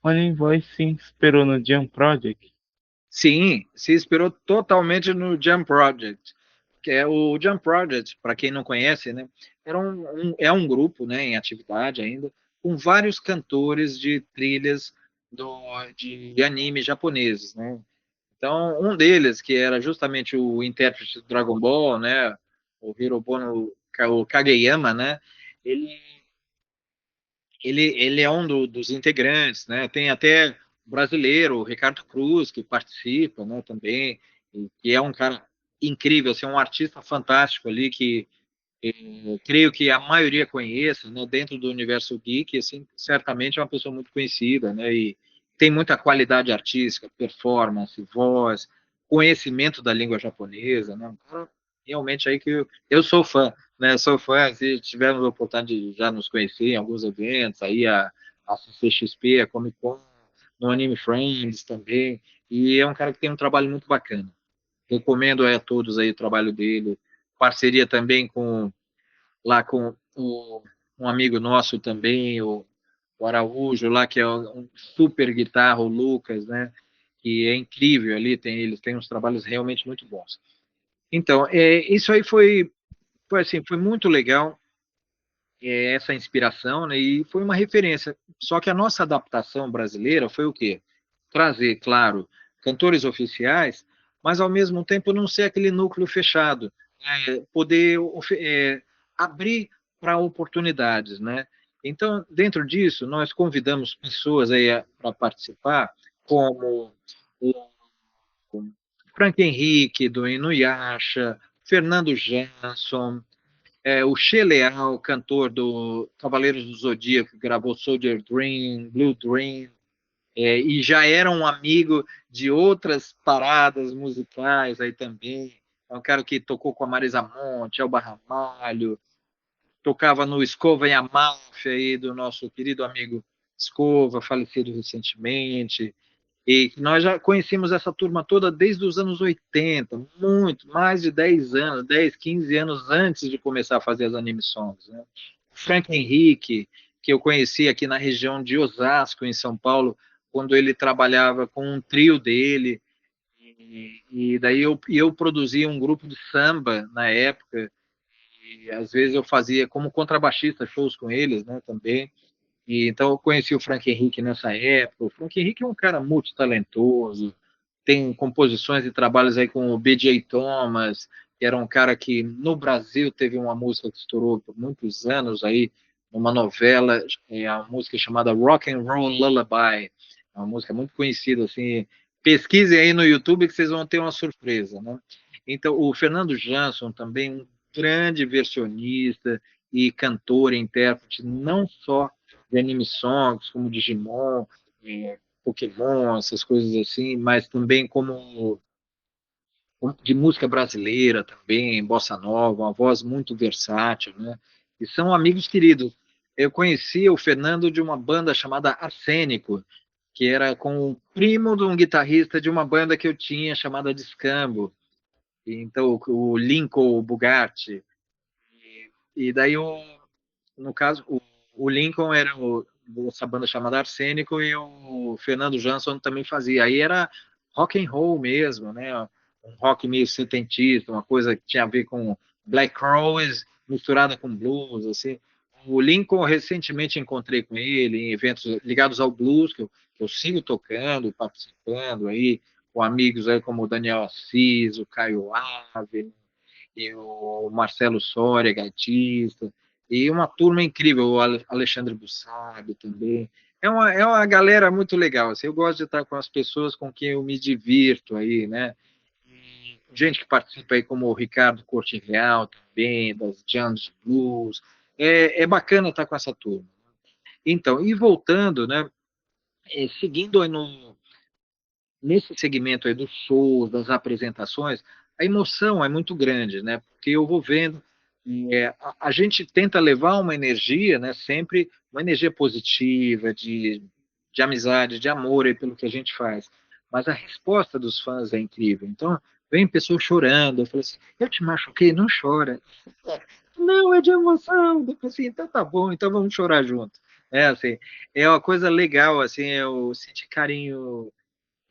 o Alien Voice se inspirou no Jump Project? Sim, se inspirou totalmente no Jump Project, que é o Jump Project, para quem não conhece, né, é um grupo, né, em atividade ainda, com vários cantores de trilhas de anime japoneses, né. Então, um deles, que era justamente o intérprete do Dragon Ball, né, o Hirobono o Kageyama, né, ele ele é um dos integrantes, né? Tem até o brasileiro, o Ricardo Cruz, que participa, né, também, e que é um cara incrível, assim, um artista fantástico ali que creio que a maioria conheça, né, dentro do universo geek, assim, certamente é uma pessoa muito conhecida, né, e tem muita qualidade artística, performance, voz, conhecimento da língua japonesa, né, um cara realmente aí que eu sou fã, né, sou fã, assim, tivemos a oportunidade de já nos conhecer em alguns eventos, aí a CCXP, a Comic Con, no Anime Friends também, e é um cara que tem um trabalho muito bacana. Recomendo a todos aí o trabalho dele, parceria também com um amigo nosso também, o Araújo lá, que é um super guitarra, o Lucas, né? Que é incrível ali, eles têm uns trabalhos realmente muito bons. Então, isso aí foi assim, foi muito legal, essa inspiração, né? E foi uma referência. Só que a nossa adaptação brasileira foi o quê? Trazer, claro, cantores oficiais, mas ao mesmo tempo não ser aquele núcleo fechado, poder abrir para oportunidades, né? Então, dentro disso, nós convidamos pessoas aí para participar, como o Frank Henrique, do Inuyasha, Fernando Jansson, o Che Leal, cantor do Cavaleiros do Zodíaco, que gravou Soldier Dream, Blue Dream, e já era um amigo de outras paradas musicais aí também. É um cara que tocou com a Marisa Monte, Elba Ramalho, tocava no Escova e a Máfia aí do nosso querido amigo Escova, falecido recentemente. E nós já conhecemos essa turma toda desde os anos 80, muito, mais de 10 anos, 10, 15 anos antes de começar a fazer as anime songs, né? Frank Henrique, que eu conheci aqui na região de Osasco, em São Paulo, quando ele trabalhava com um trio dele, e daí eu produzia um grupo de samba na época, e às vezes eu fazia como contrabaixista shows com eles, né, também. E, então eu conheci o Frank Henrique nessa época. O Frank Henrique é um cara multitalentoso, tem composições e trabalhos aí com o B.J. Thomas, que era um cara que no Brasil teve uma música que estourou por muitos anos aí, uma novela, a música chamada Rock and Roll Lullaby, é uma música muito conhecida, assim, pesquisem aí no YouTube que vocês vão ter uma surpresa, né? Então, o Fernando Jansson também, um grande versionista e cantor e intérprete, não só de anime songs, como Digimon, Pokémon, essas coisas assim, mas também como de música brasileira também, bossa nova, uma voz muito versátil, né? E são amigos queridos. Eu conheci o Fernando de uma banda chamada Arsênico, que era com o primo de um guitarrista de uma banda que eu tinha chamada Discambo. Então, o Lincoln Bugatti. E daí, no caso, o Lincoln era dessa banda chamada Arsênico e o Fernando Jansson também fazia. Aí era rock and roll mesmo, né? Um rock meio setentista, uma coisa que tinha a ver com Black Crowes misturada com blues, assim. O Lincoln, recentemente encontrei com ele em eventos ligados ao blues, que eu sigo tocando, participando aí, com amigos aí como o Daniel Assis, o Caio Ave, e o Marcelo Soria, gaitista, e uma turma incrível, o Alexandre Bussabi também. É uma galera muito legal. Assim, eu gosto de estar com as pessoas com quem eu me divirto aí, né? E gente que participa aí, como o Ricardo Corte Real também, das Jams Blues. É bacana estar com essa turma. Então, e voltando, né? Seguindo aí nesse segmento aí dos shows, das apresentações, a emoção é muito grande, né? Porque eu vou vendo, a gente tenta levar uma energia, né? Sempre uma energia positiva, de amizade, de amor aí pelo que a gente faz. Mas a resposta dos fãs é incrível. Então, vem pessoas chorando, eu falo assim, eu te machuquei, não chora. Não, é de emoção. Eu falo assim, então tá bom, então vamos chorar junto. É assim, é uma coisa legal, assim, eu sentir carinho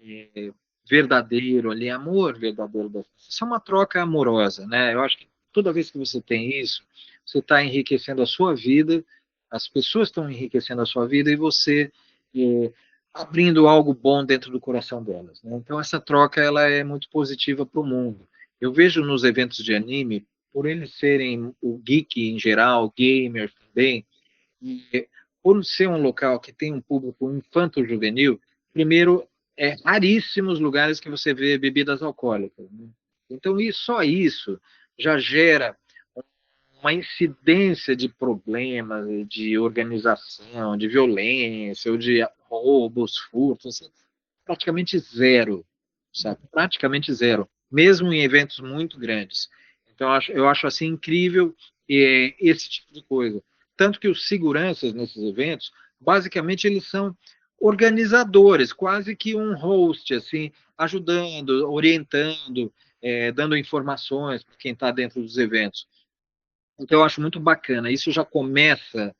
é, verdadeiro ali, amor verdadeiro das pessoas. Isso é uma troca amorosa, né? Eu acho que toda vez que você tem isso, você está enriquecendo a sua vida, as pessoas estão enriquecendo a sua vida e você é, abrindo algo bom dentro do coração delas, né? Então essa troca ela é muito positiva para o mundo. Eu vejo nos eventos de anime, por eles serem o geek em geral, gamer também, e por ser um local que tem um público infanto-juvenil, primeiro, é raríssimos lugares que você vê bebidas alcoólicas, né? Então, só isso já gera uma incidência de problemas, de organização, de violência, ou de roubos, furtos, assim, praticamente zero, sabe? Praticamente zero, mesmo em eventos muito grandes. Então, eu acho assim incrível esse tipo de coisa. Tanto que os seguranças nesses eventos, basicamente, eles são organizadores, quase que um host, assim, ajudando, orientando, dando informações para quem está dentro dos eventos. Então, eu acho muito bacana. Isso já começa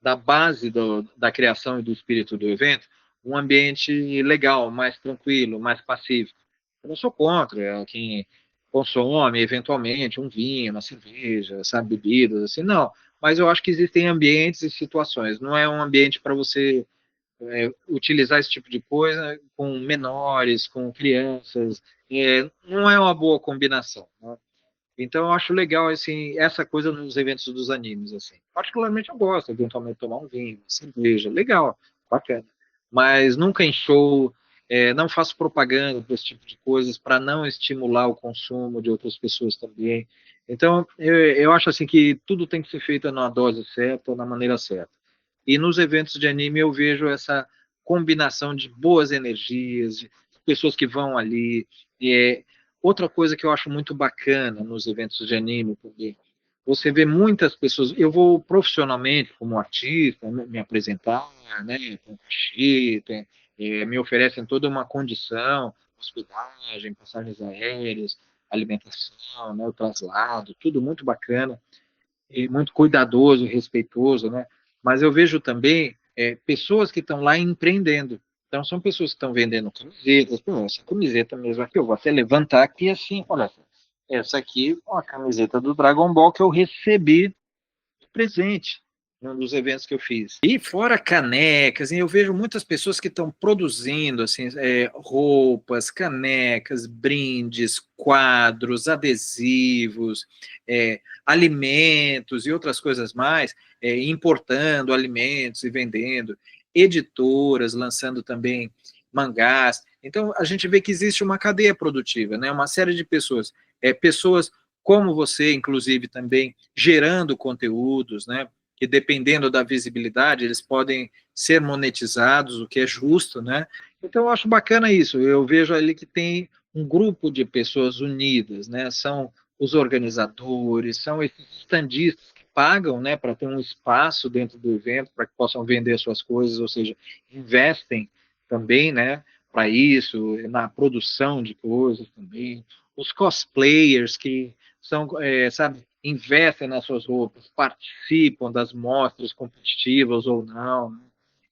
da base da criação e do espírito do evento, um ambiente legal, mais tranquilo, mais pacífico. Eu não sou contra quem consome, eventualmente, um vinho, uma cerveja, sabe, bebidas, assim, não. Mas eu acho que existem ambientes e situações. Não é um ambiente para você utilizar esse tipo de coisa com menores, com crianças. Não é uma boa combinação, né? Então eu acho legal assim, essa coisa nos eventos dos animes. Assim. Particularmente eu gosto, eventualmente tomar um vinho, uma cerveja, legal, bacana. Mas nunca em show, não faço propaganda para esse tipo de coisas para não estimular o consumo de outras pessoas também. Então eu acho assim que tudo tem que ser feito na dose certa, na maneira certa. E nos eventos de anime eu vejo essa combinação de boas energias, de pessoas que vão ali. Outra coisa que eu acho muito bacana nos eventos de anime, porque você vê muitas pessoas. Eu vou profissionalmente, como artista, me apresentar, né? Com cachê, me oferecem toda uma condição, hospedagem, passagens aéreas, alimentação, né? O traslado, tudo muito bacana e muito cuidadoso, respeitoso, né? Mas eu vejo também pessoas que estão lá empreendendo. Então, são pessoas que estão vendendo camisetas. Pô, essa camiseta mesmo aqui, eu vou até levantar aqui assim, olha, essa aqui é uma camiseta do Dragon Ball que eu recebi de presente num dos eventos que eu fiz. E fora canecas, eu vejo muitas pessoas que estão produzindo assim, roupas, canecas, brindes, quadros, adesivos, alimentos e outras coisas mais, importando alimentos e vendendo, editoras lançando também mangás. Então a gente vê que existe uma cadeia produtiva, né? Uma série de pessoas, pessoas como você, inclusive, também gerando conteúdos, né? Que dependendo da visibilidade, eles podem ser monetizados, o que é justo, né? Então eu acho bacana isso. Eu vejo ali que tem um grupo de pessoas unidas, né? São os organizadores, são esses estandistas que pagam, né, para ter um espaço dentro do evento, para que possam vender suas coisas, ou seja, investem também, né, para isso, na produção de coisas também. Os cosplayers que são, sabe, investem nas suas roupas, participam das mostras competitivas ou não, né?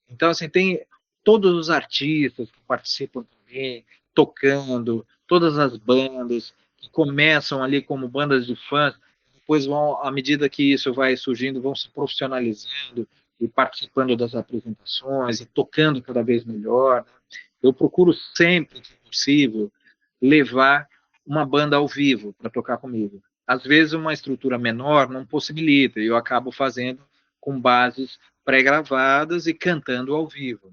Então, assim, tem todos os artistas que participam também, tocando, todas as bandas que começam ali como bandas de fãs, depois vão, à medida que isso vai surgindo, vão se profissionalizando e participando das apresentações e tocando cada vez melhor, né? Eu procuro sempre, que possível, levar uma banda ao vivo para tocar comigo. Às vezes uma estrutura menor não possibilita, e eu acabo fazendo com bases pré-gravadas e cantando ao vivo.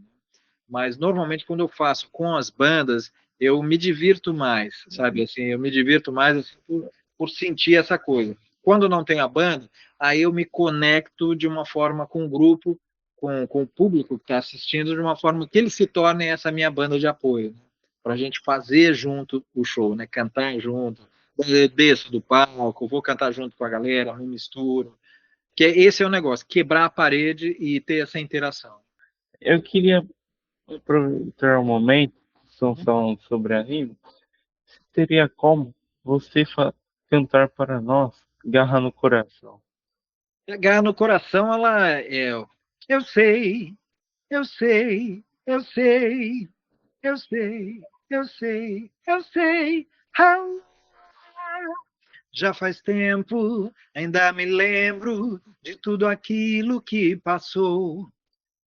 Mas normalmente quando eu faço com as bandas, eu me divirto mais, sabe? Assim, eu me divirto mais assim, por sentir essa coisa. Quando não tem a banda, aí eu me conecto de uma forma com o grupo, com o público que está assistindo, de uma forma que eles se tornem essa minha banda de apoio, né? Para a gente fazer junto o show, né? Cantar junto. Eu desço do palco, vou cantar junto com a galera, me misturo. Que esse é o negócio, quebrar a parede e ter essa interação. Eu queria aproveitar o momento, estamos falando sobre anime, teria como você cantar para nós Garra no Coração? Pegar no coração, ela é. Eu sei, eu sei, eu sei, eu sei, eu sei, eu sei. Ah, já faz tempo, ainda me lembro de tudo aquilo que passou,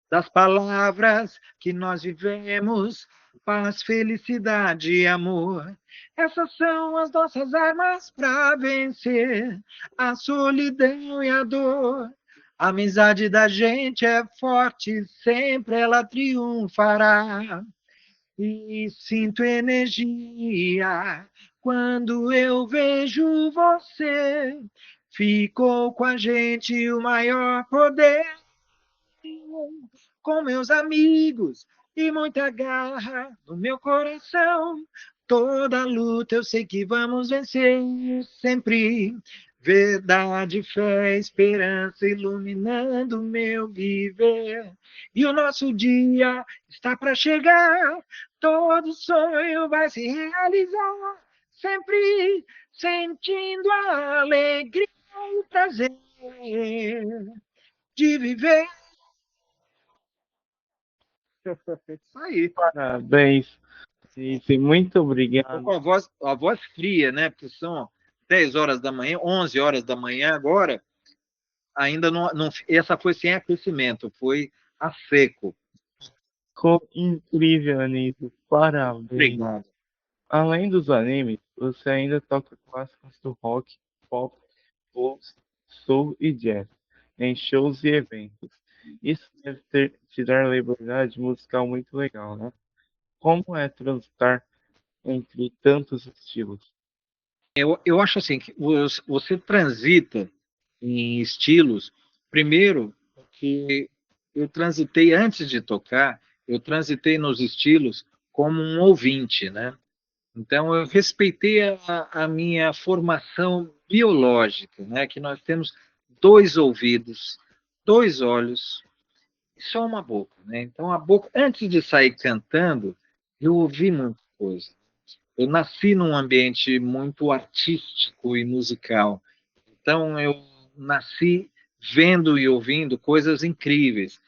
das palavras que nós vivemos, paz, felicidade e amor. Essas são as nossas armas para vencer a solidão e a dor. A amizade da gente é forte, sempre ela triunfará. E sinto energia quando eu vejo você. Ficou com a gente o maior poder, com meus amigos e muita garra no meu coração. Toda luta eu sei que vamos vencer sempre. Verdade, fé, esperança iluminando o meu viver. E o nosso dia está para chegar. Todo sonho vai se realizar. Sempre sentindo a alegria e o prazer de viver. Isso aí. Parabéns, Cici. Muito Tô com obrigado. a voz fria, né? Porque são 10 horas da manhã, 11 horas da manhã agora. Ainda não, essa foi sem aquecimento, foi a seco. Ficou incrível, Anísio. Parabéns. Obrigado. Além dos animes, você ainda toca clássicos do rock, pop, blues, soul e jazz em shows e eventos. Isso deve te dar liberdade musical muito legal, né? Como é transitar entre tantos estilos? Eu acho assim que você transita em estilos, primeiro, porque eu transitei antes de tocar, eu transitei nos estilos como um ouvinte, né? Então eu respeitei a minha formação biológica, né? Que nós temos dois ouvidos, dois olhos e só uma boca, né? Então a boca, antes de sair cantando, eu ouvi muita coisa. Eu nasci num ambiente muito artístico e musical. Então, eu nasci vendo e ouvindo coisas incríveis,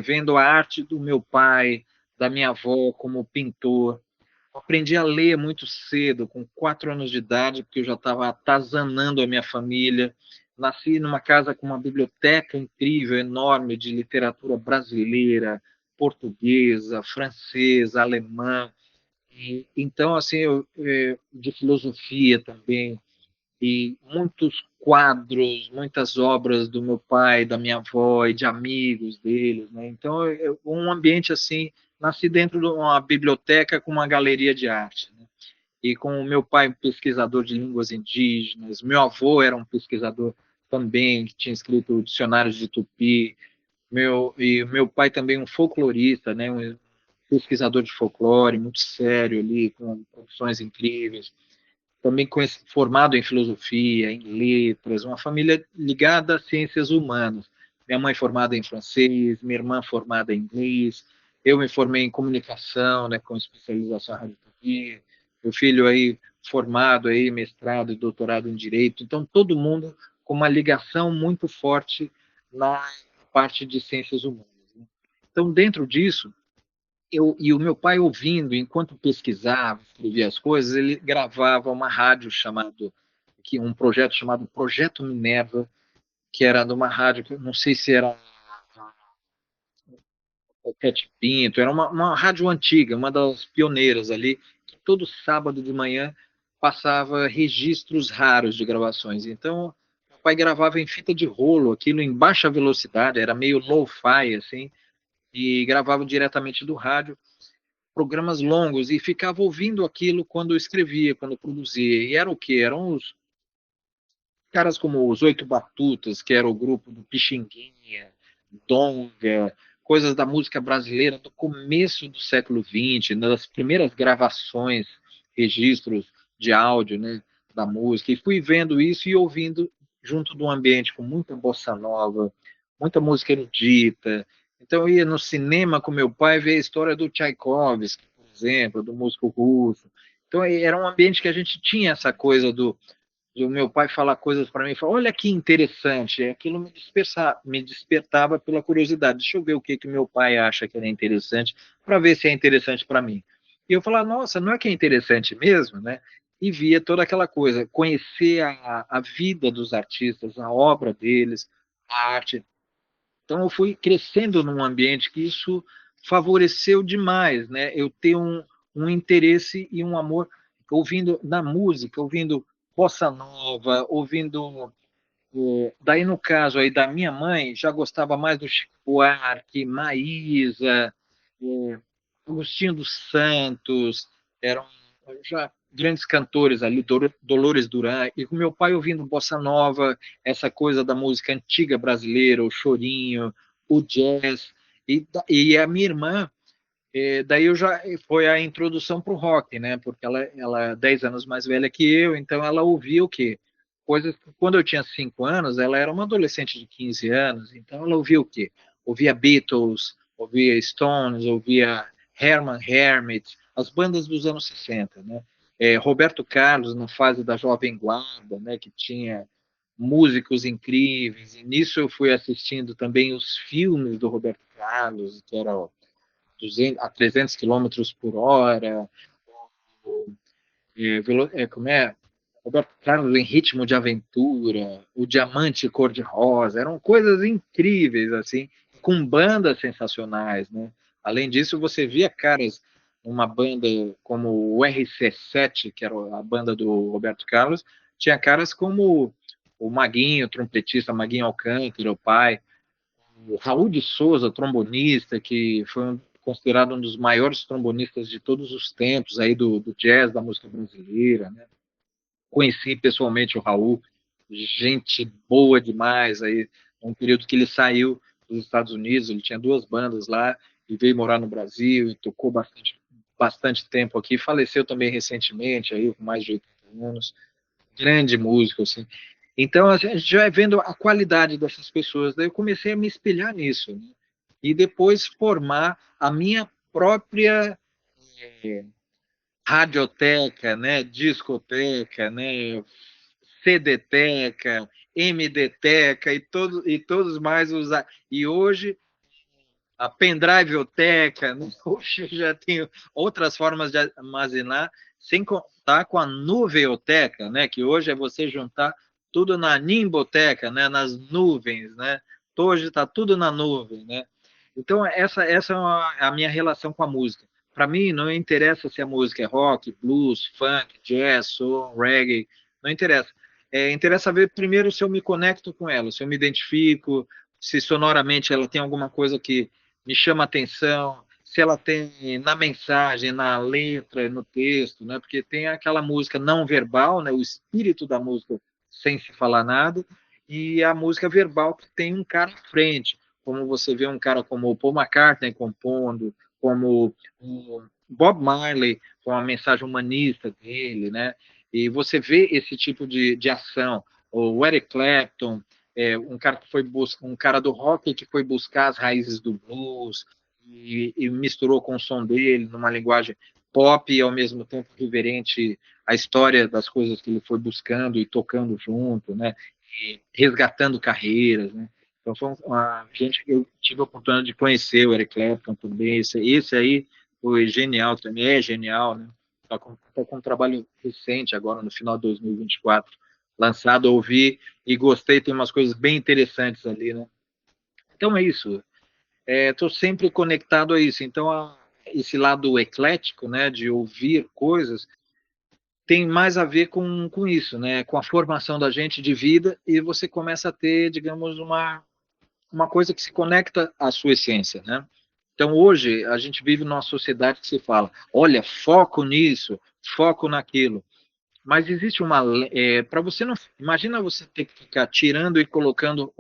vendo a arte do meu pai, da minha avó como pintor. Aprendi a ler muito cedo, com 4 anos de idade, porque eu já estava atazanando a minha família. Nasci numa casa com uma biblioteca incrível, enorme, de literatura brasileira, portuguesa, francesa, alemã. Então, assim, de filosofia também, e muitos quadros, muitas obras do meu pai, da minha avó e de amigos deles, né? Então, um ambiente assim, nasci dentro de uma biblioteca com uma galeria de arte, né? E com o meu pai, um pesquisador de línguas indígenas, meu avô era um pesquisador também, que tinha escrito dicionários de Tupi, e meu pai também um folclorista, né? Um pesquisador de folclore, muito sério ali, com profissões incríveis, também formado em filosofia, em letras, uma família ligada às ciências humanas. Minha mãe formada em francês, minha irmã formada em inglês, eu me formei em comunicação, né, com especialização em radioterapia, meu filho aí formado aí, mestrado e doutorado em direito. Então todo mundo com uma ligação muito forte na parte de ciências humanas, né? Então dentro disso e o meu pai ouvindo, enquanto pesquisava, escrevia as coisas, ele gravava uma rádio chamado, um projeto chamado Projeto Minerva, que era numa rádio, que eu não sei se era o Pet Pinto, era uma rádio antiga, uma das pioneiras ali, que todo sábado de manhã passava registros raros de gravações. Então, meu pai gravava em fita de rolo, aquilo em baixa velocidade, era meio low-fi, assim, e gravava diretamente do rádio programas longos e ficava ouvindo aquilo quando eu escrevia, quando eu produzia. E era o quê? Eram os caras como os Oito Batutas, que era o grupo do Pixinguinha, Donga, coisas da música brasileira do começo do século XX, das primeiras gravações, registros de áudio, né, da música. E fui vendo isso e ouvindo junto de um ambiente com muita bossa nova, muita música erudita. Então eu ia no cinema com meu pai ver a história do Tchaikovsky, por exemplo, do músico russo. Então era um ambiente que a gente tinha essa coisa do meu pai falar coisas para mim, falar, olha que interessante, aquilo me despertava pela curiosidade, deixa eu ver o que que meu pai acha que é interessante, para ver se é interessante para mim. E eu falava, nossa, não é que é interessante mesmo, né? E via toda aquela coisa, conhecer a vida dos artistas, a obra deles, a arte. Então eu fui crescendo num ambiente que isso favoreceu demais, né? Eu ter um interesse e um amor ouvindo na música, ouvindo bossa nova, ouvindo daí no caso aí da minha mãe já gostava mais do Chico Buarque, Maísa, Agostinho dos Santos, eram já grandes cantores ali, Dolores Duran, e com meu pai ouvindo bossa nova, essa coisa da música antiga brasileira, o chorinho, o jazz, e a minha irmã, daí eu já foi a introdução para o rock, né? Porque ela é 10 anos mais velha que eu, então ela ouvia o quê? Coisas que quando eu tinha 5 anos, ela era uma adolescente de 15 anos, então ela ouvia o quê? Ouvia Beatles, ouvia Stones, ouvia Herman Hermit, as bandas dos anos 60, né? Roberto Carlos, na fase da Jovem Guarda, né? Que tinha músicos incríveis, e nisso eu fui assistindo também os filmes do Roberto Carlos, que era 200, a 300 quilômetros por hora, como é? Roberto Carlos em Ritmo de Aventura, o Diamante Cor-de-Rosa, eram coisas incríveis, assim, com bandas sensacionais, né? Além disso, você via caras, uma banda como o RC7, que era a banda do Roberto Carlos, tinha caras como o Maguinho, trompetista, Maguinho Alcântara, o pai, o Raul de Souza, trombonista, que foi considerado um dos maiores trombonistas de todos os tempos aí do jazz, da música brasileira, né? Conheci pessoalmente o Raul, gente boa demais aí, um período que ele saiu dos Estados Unidos, ele tinha duas bandas lá e veio morar no Brasil e tocou bastante tempo aqui, faleceu também recentemente aí com mais de 80 anos, grande músico assim. Então a gente vai vendo a qualidade dessas pessoas, daí eu comecei a me espelhar nisso, né? E depois formar a minha própria radioteca, né, discoteca, né, CDteca, MDteca e todos mais os. E hoje a pendriveoteca, né? Hoje já tem outras formas de armazenar, sem contar com a nuveoteca, né? Que hoje é você juntar tudo na nimboteca, né? Nas nuvens, né? Hoje está tudo na nuvem, né? Então essa é a minha relação com a música. Para mim não interessa se a música é rock, blues, funk, jazz, soul, reggae, não interessa. Interessa ver primeiro se eu me conecto com ela, se eu me identifico, se sonoramente ela tem alguma coisa que me chama atenção, se ela tem na mensagem, na letra, no texto, né? Porque tem aquela música não verbal, né? O espírito da música sem se falar nada, e a música verbal que tem um cara à frente, como você vê um cara como o Paul McCartney compondo, como o Bob Marley, com a mensagem humanista dele, né? E você vê esse tipo de ação. O Eric Clapton, um cara que foi um cara do rock que foi buscar as raízes do blues e misturou com o som dele numa linguagem pop e ao mesmo tempo reverente à história das coisas que ele foi buscando e tocando junto, né? E resgatando carreiras, né? Então foi uma gente que eu tive a oportunidade de conhecer o Eric Clapton também. Esse aí foi genial também, é genial, né? Tá com um trabalho recente agora no final de 2024 lançado, ouvi e gostei, tem umas coisas bem interessantes ali, né? Então é isso. Estou sempre conectado a isso. Então esse lado eclético, né, de ouvir coisas, tem mais a ver com isso, né, com a formação da gente de vida e você começa a ter, digamos, uma coisa que se conecta à sua essência, né? Então hoje a gente vive numa sociedade que se fala, olha, foco nisso, foco naquilo. Mas existe uma. Para você não. Imagina você ter que ficar tirando e colocando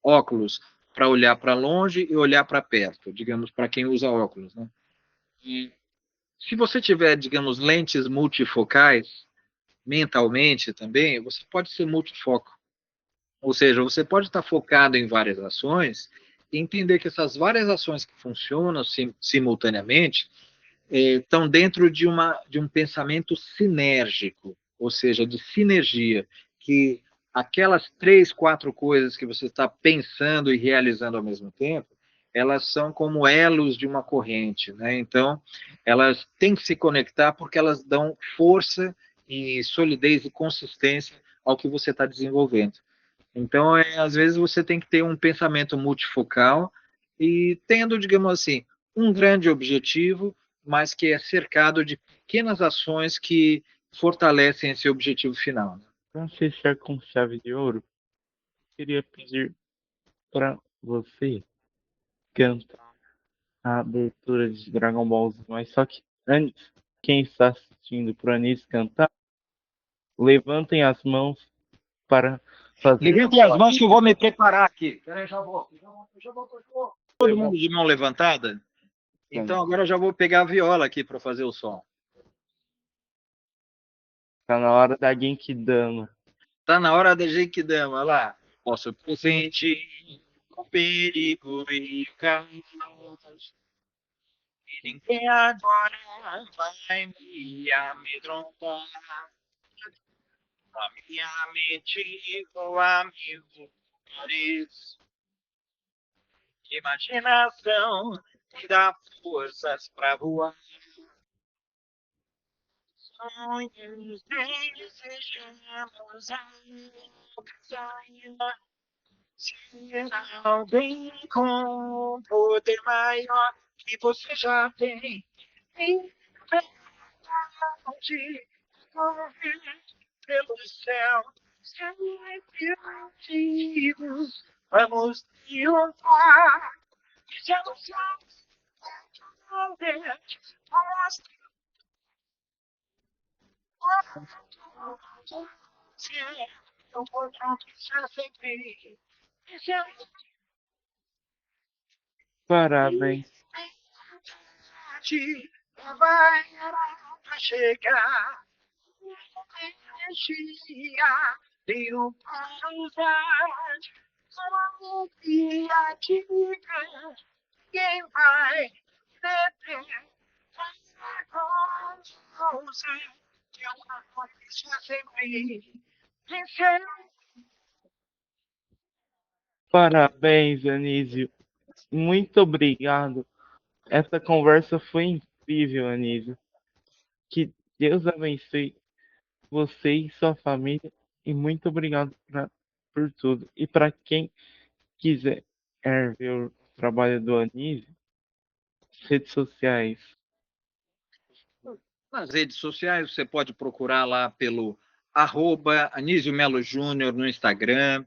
óculos para olhar para longe e olhar para perto, digamos, para quem usa óculos. Né? E se você tiver, digamos, lentes multifocais, mentalmente também, você pode ser multifoco. Ou seja, você pode estar focado em várias ações e entender que essas várias ações que funcionam simultaneamente estão dentro de um pensamento sinérgico, ou seja, de sinergia, que aquelas três, quatro coisas que você está pensando e realizando ao mesmo tempo, elas são como elos de uma corrente, né? Então, elas têm que se conectar porque elas dão força e solidez e consistência ao que você está desenvolvendo. Então, às vezes você tem que ter um pensamento multifocal e tendo, digamos assim, um grande objetivo, mas que é cercado de pequenas ações que fortalecem esse objetivo final, né? Para fechar com chave de ouro, queria pedir para você cantar a abertura de Dragon Ball Z, mas só que antes, quem está assistindo para Anis cantar, levantem as mãos para fazer Levantem as mãos que eu vou me preparar aqui. Peraí, já vou. Todo mundo de mão levantada? Então agora eu já vou pegar a viola aqui para fazer o som. Tá na hora da Genkidama. Tá na hora da gente dama, olha lá. Posso presente com perigo e o caos. E ninguém agora vai me amedrontar. A minha mente voa mil lugares. Imaginação me dá forças para voar. Sonhos desejamos alcançar. Ser alguém com poder maior que você já tem. Liberdade, correr pelo céu, sempre contigo. Vamos triunfar. Fizemos eu vou conquistar sempre. Parabéns. Vai pra chegar. Energia, tenho para usar. Só criativa, quem vai deter? Faça coisa que uma notícia sempre. Vencer. Parabéns, Anísio. Muito obrigado. Essa conversa foi incrível, Anísio. Que Deus abençoe você e sua família. E muito obrigado por tudo. E para quem quiser ver o trabalho do Anísio, redes sociais. Nas redes sociais, você pode procurar lá pelo Anísio Melo Júnior no Instagram.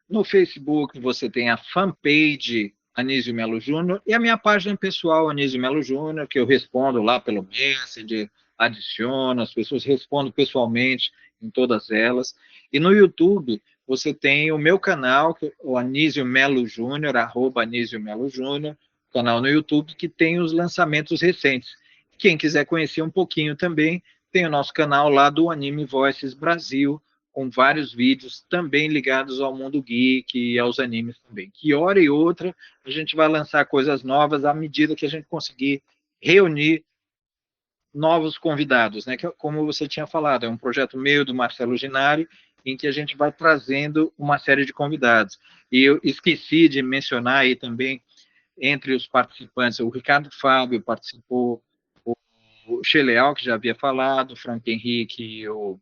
No Facebook, você tem a fanpage Anísio Melo Júnior e a minha página pessoal, Anísio Melo Júnior, que eu respondo lá pelo Messenger, adiciono, as pessoas respondem pessoalmente em todas elas. E no YouTube, você tem o meu canal, o Anísio Melo Júnior, @Anísio Melo Júnior, canal no YouTube, que tem os lançamentos recentes. Quem quiser conhecer um pouquinho também, tem o nosso canal lá do Anime Voices Brasil, com vários vídeos também ligados ao mundo geek e aos animes também. Que hora e outra a gente vai lançar coisas novas à medida que a gente conseguir reunir novos convidados, né? Que, como você tinha falado, é um projeto meu do Marcelo Ginari, em que a gente vai trazendo uma série de convidados. E eu esqueci de mencionar aí também, entre os participantes, o Ricardo Fábio participou, o Cheleal, que já havia falado, o Frank Henrique, o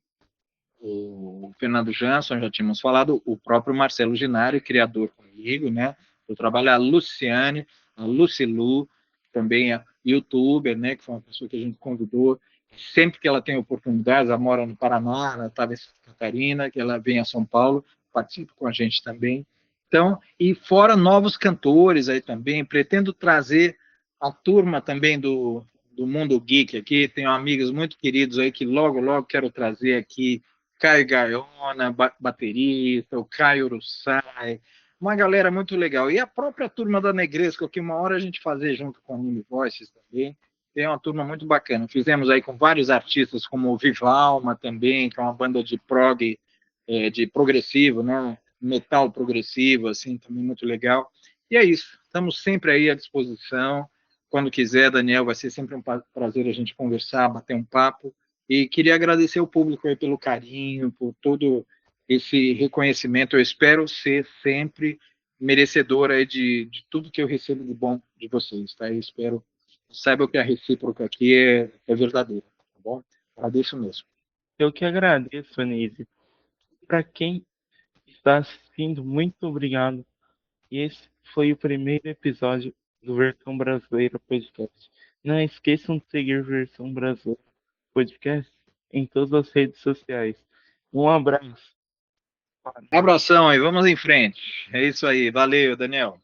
Fernando Jansson, já tínhamos falado, o próprio Marcelo Ginari, criador comigo, né? Eu trabalho a Luciane, a Lucilu, também é youtuber, né? Que foi uma pessoa que a gente convidou. Sempre que ela tem oportunidades, ela mora no Paraná, ela estava em Santa Catarina, que ela vem a São Paulo, participa com a gente também. Então, e fora novos cantores aí também, pretendo trazer a turma também do mundo geek aqui, tenho amigos muito queridos aí que logo, logo quero trazer aqui, Caio Gaiona, baterista, o Caio Urussai, uma galera muito legal. E a própria turma da Negresco, que uma hora a gente fazer junto com a Anime Voices também, tem uma turma muito bacana. Fizemos aí com vários artistas, como o Vivalma também, que é uma banda de prog, de progressivo, né? Metal progressivo, assim, também muito legal. E é isso, estamos sempre aí à disposição. Quando quiser, Daniel, vai ser sempre um prazer a gente conversar, bater um papo. E queria agradecer ao público aí pelo carinho, por todo esse reconhecimento. Eu espero ser sempre merecedor aí de tudo que eu recebo de bom de vocês, tá? Eu espero, saiba que a recíproca aqui é verdadeira, tá bom? Agradeço mesmo. Eu que agradeço, Anísio. Para quem está assistindo, muito obrigado. E esse foi o primeiro episódio do Versão Brasileira Podcast. Não esqueçam de seguir Versão Brasileira Podcast em todas as redes sociais. Um abraço. Abração aí, vamos em frente. É isso aí, valeu, Daniel.